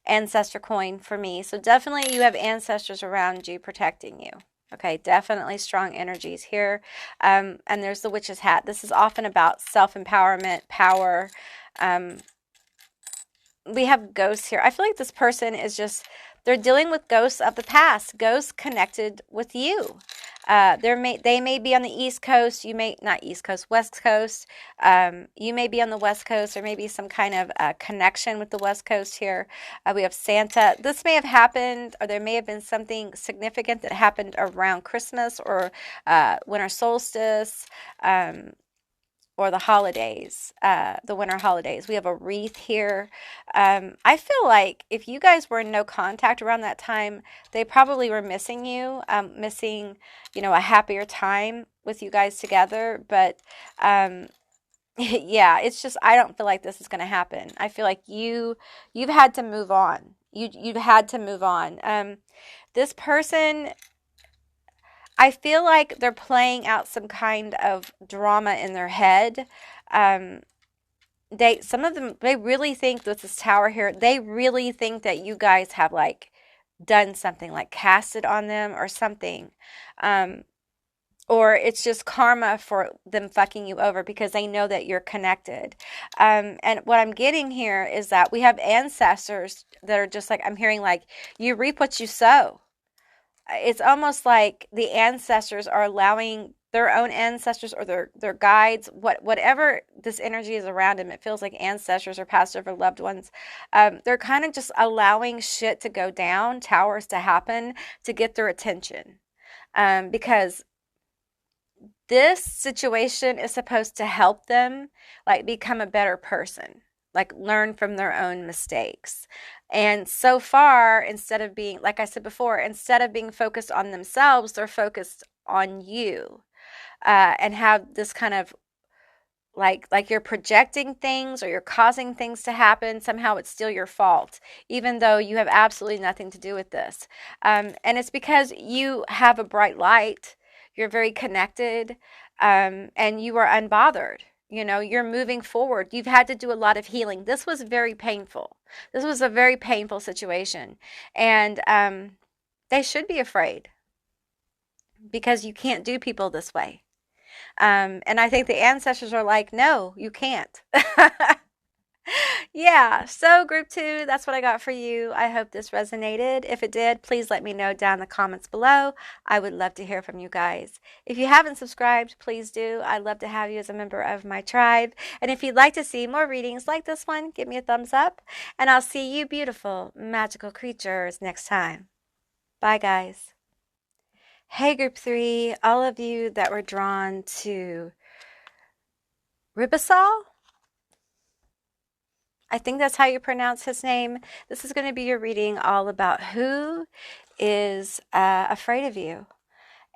ancestor coin for me. So definitely you have ancestors around you protecting you. Okay, definitely strong energies here. And there's the witch's hat. This is often about self-empowerment, power. We have ghosts here. I feel like this person is they're dealing with ghosts of the past, ghosts connected with you. They may be on the East Coast. You may not East Coast, West Coast. You may be on the West Coast, or maybe some kind of connection with the West Coast here. We have Santa. This may have happened, or there may have been something significant that happened around Christmas or winter solstice. Or the holidays, the winter holidays. We have a wreath here. I feel like if you guys were in no contact around that time, they probably were missing you, missing, a happier time with you guys together. But yeah, it's just, I don't feel like this is going to happen. I feel like you've had to move on. You've had to move on. This person, I feel like they're playing out some kind of drama in their head. some of them, they really think with this tower here, they really think that you guys have like done something, like casted on them or something. Or it's just karma for them fucking you over because they know that you're connected. And what I'm getting here is that we have ancestors that are just like, I'm hearing like, you reap what you sow. It's almost like the ancestors are allowing their own ancestors or their guides, whatever this energy is around them, it feels like ancestors or past over loved ones. They're kind of just allowing shit to go down, towers to happen to get their attention. Because this situation is supposed to help them like become a better person, like learn from their own mistakes. And so far, instead of being, like I said before, instead of being focused on themselves, they're focused on you, and have this kind of like you're projecting things or you're causing things to happen. Somehow it's still your fault, even though you have absolutely nothing to do with this. And it's because you have a bright light. You're very connected, and you are unbothered. You know, you're moving forward. You've had to do a lot of healing. This was very painful. This was a very painful situation. And they should be afraid because you can't do people this way. And I think the ancestors are like, no, you can't. Yeah, so group 2, that's what I got for you. I hope this resonated. If it did, please let me know down in the comments below. I would love to hear from you guys. If you haven't subscribed, please do. I'd love to have you as a member of my tribe. And if you'd like to see more readings like this one, give me a thumbs up. And I'll see you beautiful, magical creatures next time. Bye, guys. Hey, group 3, all of you that were drawn to Ribesal, I think that's how you pronounce his name. This is going to be your reading all about who is afraid of you.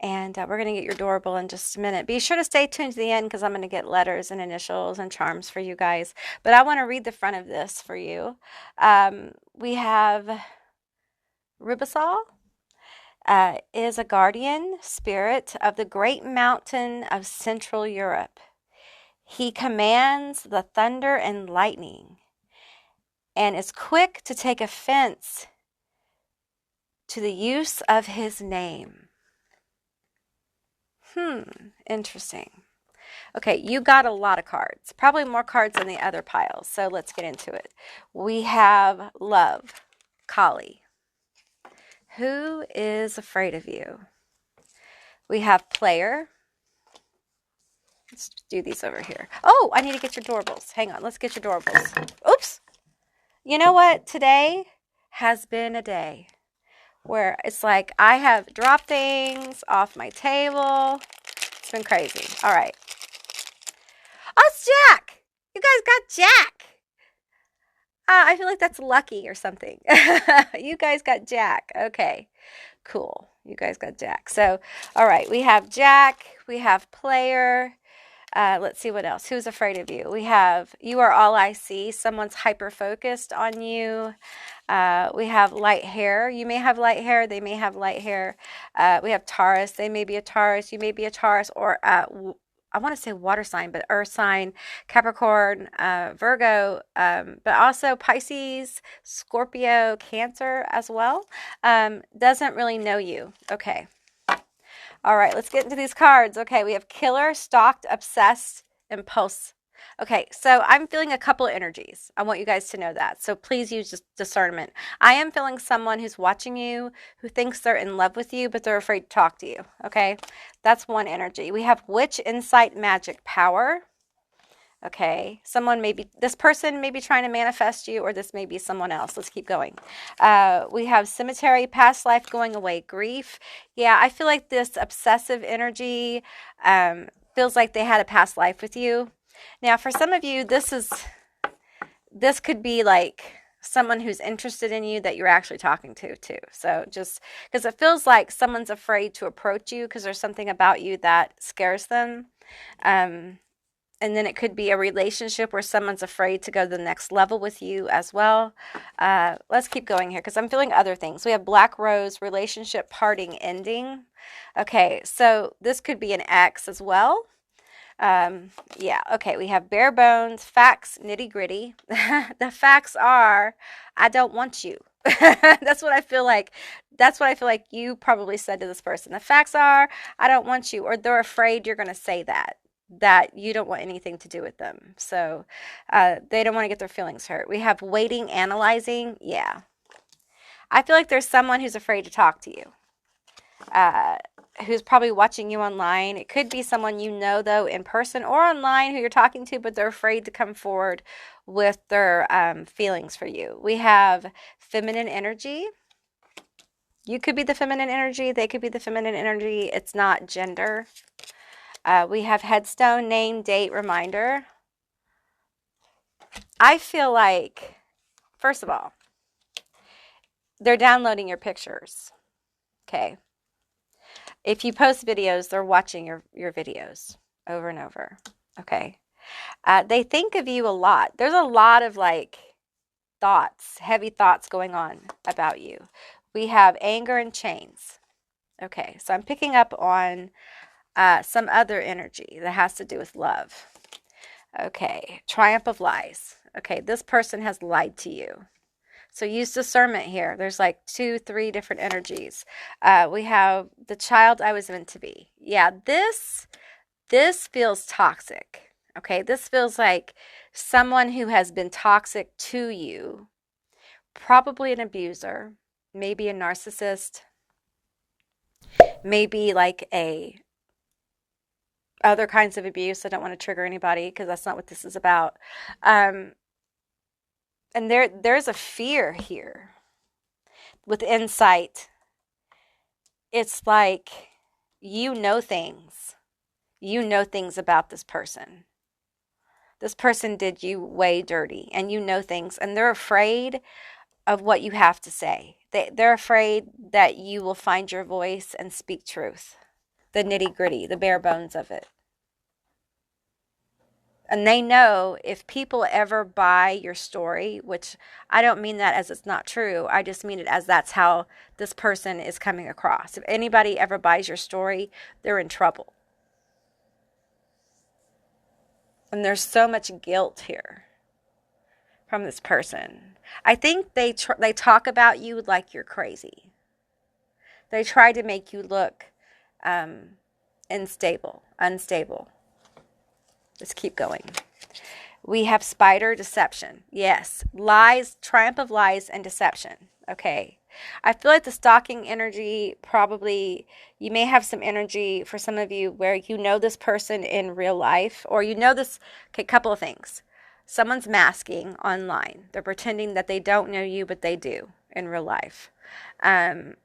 And we're going to get your doorbell in just a minute. Be sure to stay tuned to the end because I'm going to get letters and initials and charms for you guys. But I want to read the front of this for you. We have Ribesal. Is a guardian spirit of the great mountain of Central Europe. He commands the thunder and lightning and is quick to take offense to the use of his name. Interesting. Okay, you got a lot of cards, probably more cards than the other piles, so let's get into it. We have love, Kali. Who is afraid of you? We have player. Let's do these over here. Oh, I need to get your doorbells. Hang on, let's get your doorbells. Oops. You know what? Today has been a day where it's like I have dropped things off my table. It's been crazy. All right. Oh, it's Jack. You guys got Jack. I feel like that's lucky or something. You guys got Jack. Okay, cool. You guys got Jack. So, all right, we have Jack. We have player. Let's see what else. Who's afraid of you? We have you are all I see. Someone's hyper-focused on you. We have light hair. You may have light hair. They may have light hair. We have Taurus. They may be a Taurus. You may be a Taurus or I want to say water sign, but earth sign, Capricorn, Virgo, but also Pisces, Scorpio, Cancer as well. Doesn't really know you. Okay. All right, let's get into these cards. Okay, we have killer, stalked, obsessed, impulse. Okay, so I'm feeling a couple of energies. I want you guys to know that. So please use discernment. I am feeling someone who's watching you, who thinks they're in love with you, but they're afraid to talk to you. Okay, that's one energy. We have witch, insight, magic, power. Okay, this person may be trying to manifest you, or this may be someone else. Let's keep going. We have cemetery, past life going away, grief. Yeah, I feel like this obsessive energy feels like they had a past life with you. Now, for some of you, this could be like someone who's interested in you that you're actually talking to too. So just because it feels like someone's afraid to approach you because there's something about you that scares them. And then it could be a relationship where someone's afraid to go to the next level with you as well. Let's keep going here because I'm feeling other things. We have black rose, relationship parting, ending. Okay, so this could be an ex as well. Yeah, okay, we have bare bones, facts, nitty gritty. The facts are, I don't want you. That's what I feel like. That's what I feel like you probably said to this person. The facts are, I don't want you, or they're afraid you're going to say that you don't want anything to do with them. So they don't want to get their feelings hurt. We have waiting, analyzing. Yeah. I feel like there's someone who's afraid to talk to you. Who's probably watching you online. It could be someone you know, though, in person or online who you're talking to, but they're afraid to come forward with their feelings for you. We have feminine energy. You could be the feminine energy. They could be the feminine energy. It's not gender. We have headstone, name, date, reminder. I feel like, first of all, they're downloading your pictures. Okay. If you post videos, they're watching your videos over and over. Okay. They think of you a lot. There's a lot of like thoughts, heavy thoughts going on about you. We have anger and chains. Okay. So I'm picking up on some other energy that has to do with love. Okay. Triumph of lies. Okay. This person has lied to you. So use discernment here. There's like 2, 3 different energies. We have the child I was meant to be. Yeah, this feels toxic. Okay, this feels like someone who has been toxic to you, probably an abuser, maybe a narcissist, maybe like a other kinds of abuse. I don't want to trigger anybody because that's not what this is about. And there's a fear here with insight. It's like you know things. You know things about this person. This person did you way dirty, and you know things, and they're afraid of what you have to say. They're afraid that you will find your voice and speak truth, the nitty gritty, the bare bones of it. And they know if people ever buy your story, which I don't mean that as it's not true. I just mean it as that's how this person is coming across. If anybody ever buys your story, they're in trouble. And there's so much guilt here from this person. I think they talk about you like you're crazy. They try to make you look unstable. Let's keep going. We have spider deception. Yes, lies, triumph of lies and deception. Okay. I feel like the stalking energy probably, you may have some energy for some of you where you know this person in real life, or you know this, okay, couple of things. Someone's masking online. They're pretending that they don't know you, but they do in real life. And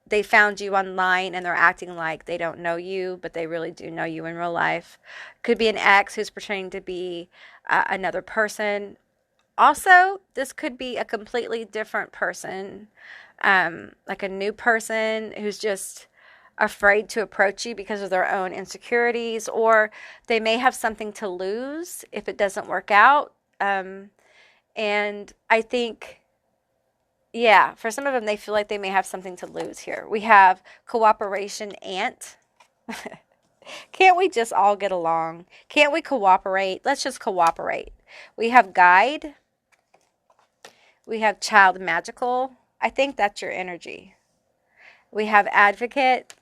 they found you online and they're acting like they don't know you, but they really do know you in real life. Could be an ex who's pretending to be another person. Also, this could be a completely different person, like a new person who's just afraid to approach you because of their own insecurities, or they may have something to lose if it doesn't work out. And I think, yeah, for some of them, they feel like they may have something to lose here. We have cooperation ant. Can't we just all get along? Can't we cooperate? Let's just cooperate. We have guide. We have child magical. I think that's your energy. We have advocate.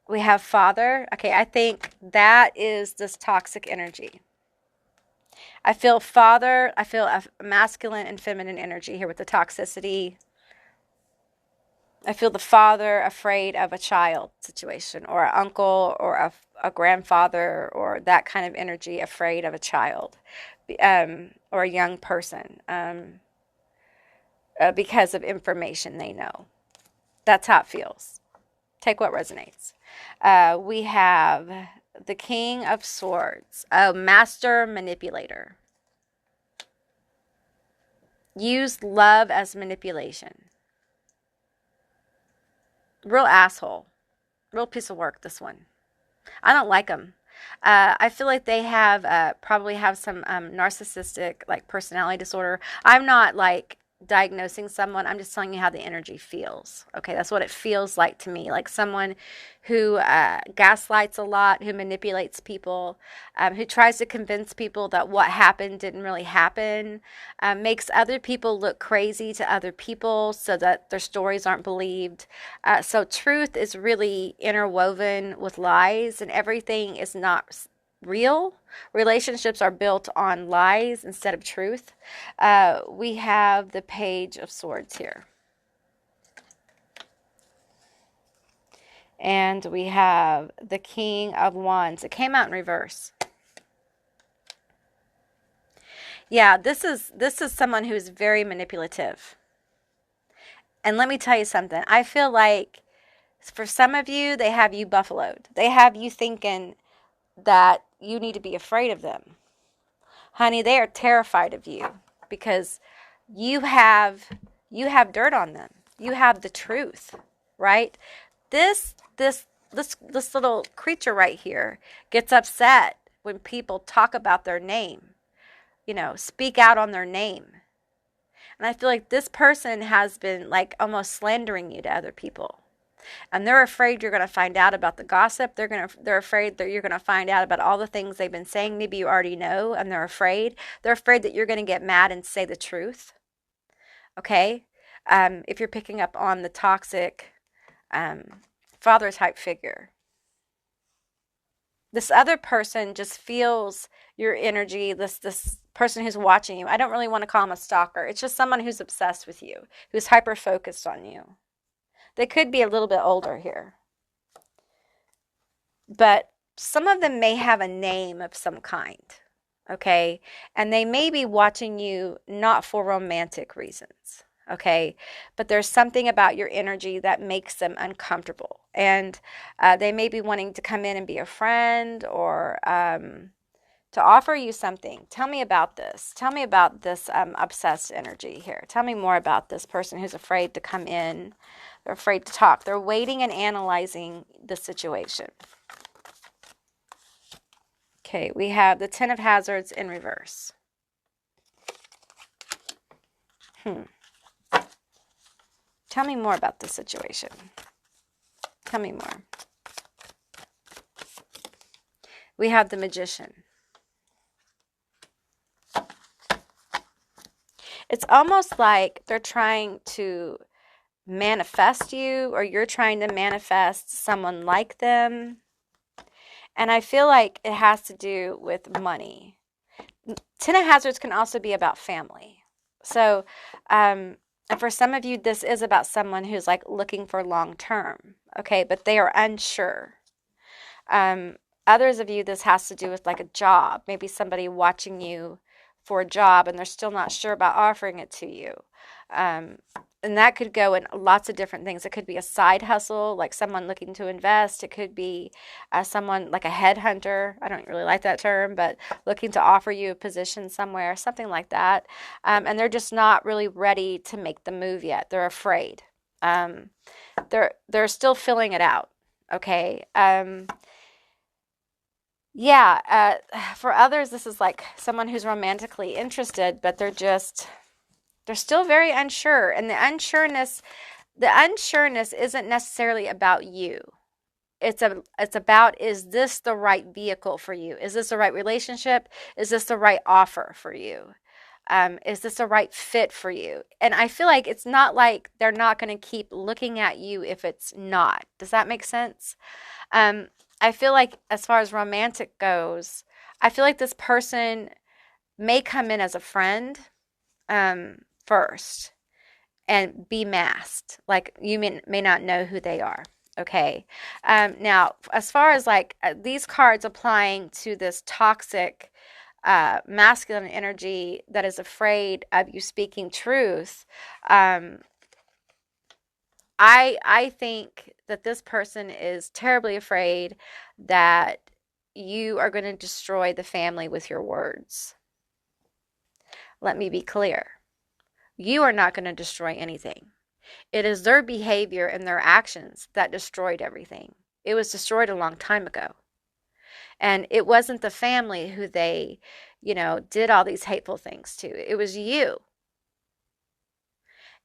We have father. Okay, I think that is this toxic energy. I feel father. I feel a masculine and feminine energy here with the toxicity. I feel the father afraid of a child situation, or an uncle, or a grandfather, or that kind of energy afraid of a child, or a young person, because of information they know. That's how it feels. Take what resonates. We have the King of Swords, a master manipulator. Use love as manipulation. Real asshole. Real piece of work, this one. I don't like them. I feel like they have probably have some narcissistic like personality disorder. I'm not like diagnosing someone. I'm just telling you how the energy feels. Okay, that's what it feels like to me. Like someone who gaslights a lot, who manipulates people, who tries to convince people that what happened didn't really happen, makes other people look crazy to other people so that their stories aren't believed. So truth is really interwoven with lies, and everything is not real. Relationships are built on lies instead of truth. We have the Page of Swords here. And we have the King of Wands. It came out in reverse. Yeah, this is someone who is very manipulative. And let me tell you something. I feel like for some of you, they have you buffaloed. They have you thinking that you need to be afraid of them. Honey, they are terrified of you because you have dirt on them. You have the truth, right? This little creature right here gets upset when people talk about their name, speak out on their name. And I feel like this person has been like almost slandering you to other people. And they're afraid you're going to find out about the gossip. They're afraid that you're going to find out about all the things they've been saying. Maybe you already know, and they're afraid. They're afraid that you're going to get mad and say the truth. Okay? If you're picking up on the toxic father type figure. This other person just feels your energy, this person who's watching you. I don't really want to call him a stalker. It's just someone who's obsessed with you, who's hyper focused on you. They could be a little bit older here. But some of them may have a name of some kind, okay? And they may be watching you not for romantic reasons, okay? But there's something about your energy that makes them uncomfortable. And they may be wanting to come in and be a friend or to offer you something. Tell me about this. Tell me about this obsessed energy here. Tell me more about this person who's afraid to come in. They're afraid to talk. They're waiting and analyzing the situation. Okay, we have the Ten of Hazards in reverse. Tell me more about this situation. Tell me more. We have the Magician. It's almost like they're trying to manifest you, or you're trying to manifest someone like them. And I feel like it has to do with money. Ten of Hazards can also be about family. So, and for some of you, this is about someone who's like looking for long term. Okay, but they are unsure. Others of you, this has to do with like a job. Maybe somebody watching you for a job and they're still not sure about offering it to you. And that could go in lots of different things. It could be a side hustle, like someone looking to invest. It could be someone like a headhunter. I don't really like that term, but looking to offer you a position somewhere, something like that. And they're just not really ready to make the move yet. They're afraid. They're still filling it out. Okay. For others, this is like someone who's romantically interested, but they're still very unsure. And the unsureness isn't necessarily about you. It's about, is this the right vehicle for you? Is this the right relationship? Is this the right offer for you? Is this the right fit for you? And I feel like it's not like they're not going to keep looking at you if it's not. Does that make sense? I feel like as far as romantic goes, I feel like this person may come in as a friend first and be masked. Like you may not know who they are. Okay. Now, as far as like these cards applying to this toxic masculine energy that is afraid of you speaking truth, I think that this person is terribly afraid that you are going to destroy the family with your words. Let me be clear. You are not going to destroy anything. It is their behavior and their actions that destroyed everything. It was destroyed a long time ago. And it wasn't the family who they, did all these hateful things to. It was you.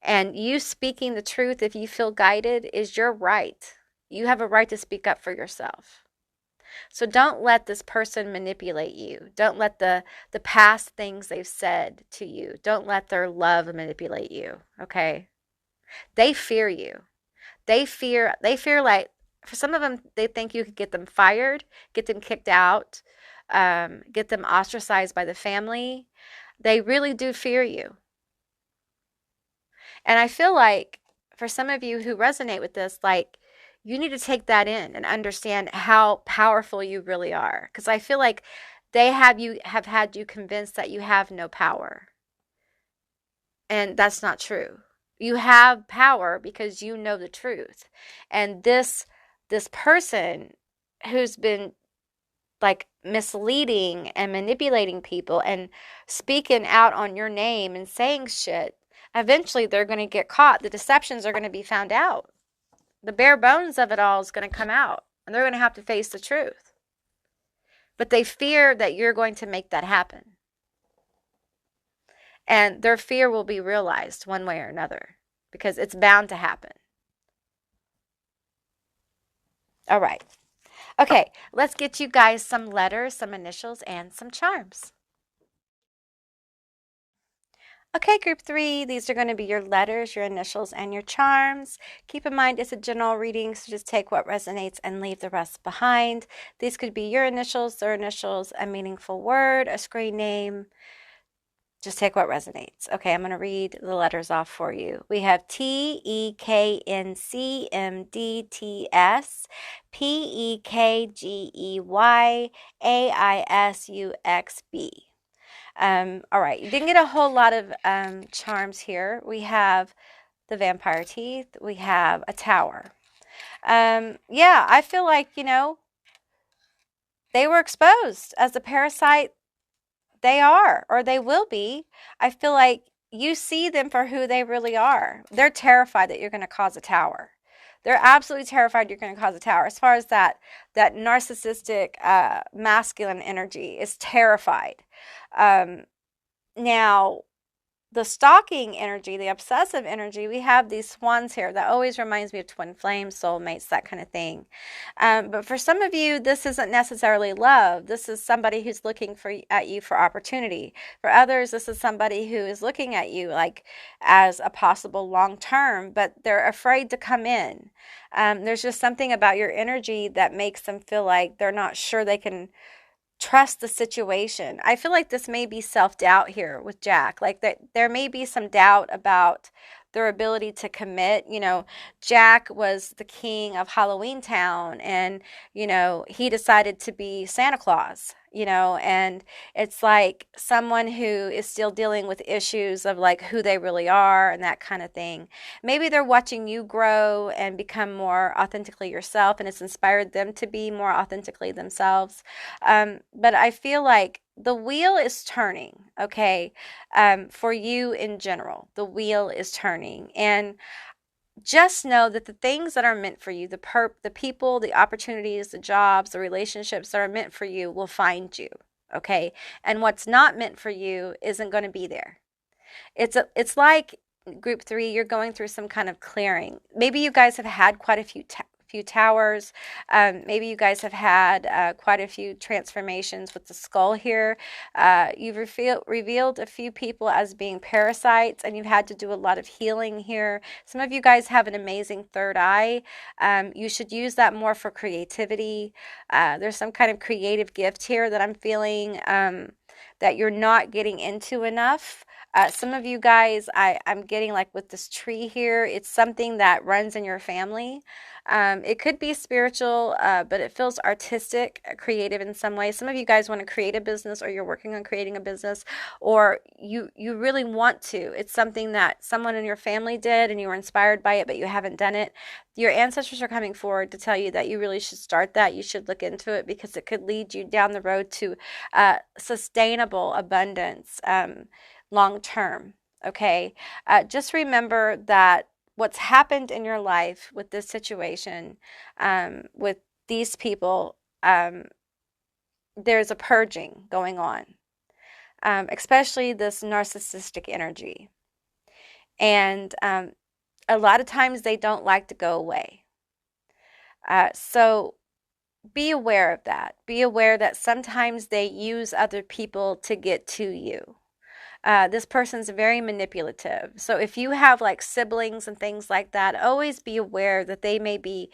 And you speaking the truth, if you feel guided, is your right. You have a right to speak up for yourself. So don't let this person manipulate you. Don't let the past things they've said to you. Don't let their love manipulate you, okay? They fear you. They fear like for some of them they think you could get them fired, get them kicked out, get them ostracized by the family. They really do fear you. And I feel like for some of you who resonate with this, like you need to take that in and understand how powerful you really are. Because I feel like they have had you convinced that you have no power. And that's not true. You have power because you know the truth. And this person who's been like misleading and manipulating people and speaking out on your name and saying shit, eventually they're going to get caught. The deceptions are going to be found out. The bare bones of it all is going to come out, and they're going to have to face the truth. But they fear that you're going to make that happen. And their fear will be realized one way or another because it's bound to happen. All right. Okay, let's get you guys some letters, some initials, and some charms. Okay, group 3, these are going to be your letters, your initials, and your charms. Keep in mind it's a general reading, so just take what resonates and leave the rest behind. These could be your initials, their initials, a meaningful word, a screen name. Just take what resonates. Okay, I'm going to read the letters off for you. We have T, E, K, N, C, M, D, T, S, P, E, K, G, E, Y, A, I, S, U, X, B. All right, you didn't get a whole lot of charms here. We have the vampire teeth. We have a tower. Yeah, I feel like, they were exposed as a parasite. They are, or they will be. I feel like you see them for who they really are. They're terrified that you're going to cause a tower. They're absolutely terrified you're going to cause a tower. As far as that narcissistic masculine energy is terrified. Now, the stalking energy, the obsessive energy, we have these swans here. That always reminds me of twin flames, soulmates, that kind of thing. But for some of you, this isn't necessarily love. This is somebody who's looking at you for opportunity. For others, this is somebody who is looking at you like as a possible long term, but they're afraid to come in. There's just something about your energy that makes them feel like they're not sure they can trust the situation. I feel like this may be self-doubt here with Jack. Like that there may be some doubt about their ability to commit. Jack was the king of Halloween Town, and he decided to be Santa Claus, and it's like someone who is still dealing with issues of like who they really are and that kind of thing. Maybe they're watching you grow and become more authentically yourself, and it's inspired them to be more authentically themselves. But I feel like the wheel is turning, okay, for you in general. The wheel is turning. And just know that the things that are meant for you, the people, the opportunities, the jobs, the relationships that are meant for you will find you, okay? And what's not meant for you isn't going to be there. It's like group 3, you're going through some kind of clearing. Maybe you guys have had quite a few towers. Maybe you guys have had quite a few transformations with the skull here. You've revealed a few people as being parasites, and you've had to do a lot of healing here. Some of you guys have an amazing third eye. You should use that more for creativity. There's some kind of creative gift here that I'm feeling that you're not getting into enough. Some of you guys, I'm getting like with this tree here, it's something that runs in your family. It could be spiritual, but it feels artistic, creative in some way. Some of you guys want to create a business, or you're working on creating a business, or you really want to. It's something that someone in your family did and you were inspired by it, but you haven't done it. Your ancestors are coming forward to tell you that you really should start that. You should look into it because it could lead you down the road to sustainable abundance long term. Okay. Just remember that what's happened in your life with this situation, with these people, there's a purging going on, especially this narcissistic energy. And a lot of times they don't like to go away. So be aware of that. Be aware that sometimes they use other people to get to you. This person's very manipulative. So if you have like siblings and things like that, always be aware that they may be,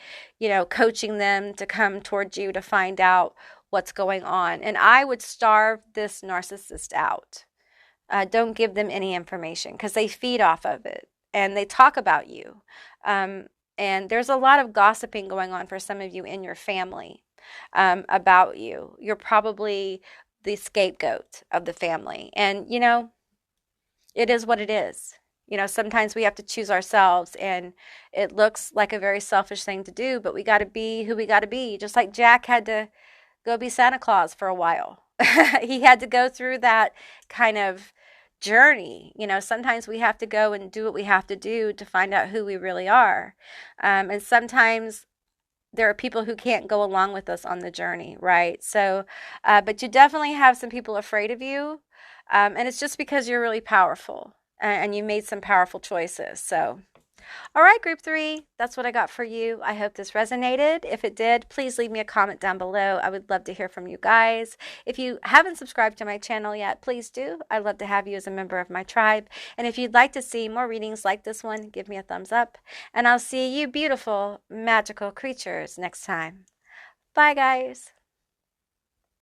coaching them to come towards you to find out what's going on. And I would starve this narcissist out. Don't give them any information because they feed off of it and they talk about you. Um, and there's a lot of gossiping going on for some of you in your family about you. You're probably the scapegoat of the family. And, it is what it is. Sometimes we have to choose ourselves, and it looks like a very selfish thing to do, but we got to be who we got to be. Just like Jack had to go be Santa Claus for a while. He had to go through that kind of journey. Sometimes we have to go and do what we have to do to find out who we really are. And sometimes there are people who can't go along with us on the journey, right? So, but you definitely have some people afraid of you. And it's just because you're really powerful and you made some powerful choices. So, all right, group 3, that's what I got for you. I hope this resonated. If it did, please leave me a comment down below. I would love to hear from you guys. If you haven't subscribed to my channel yet, please do. I'd love to have you as a member of my tribe. And if you'd like to see more readings like this one, give me a thumbs up. And I'll see you beautiful, magical creatures next time. Bye, guys.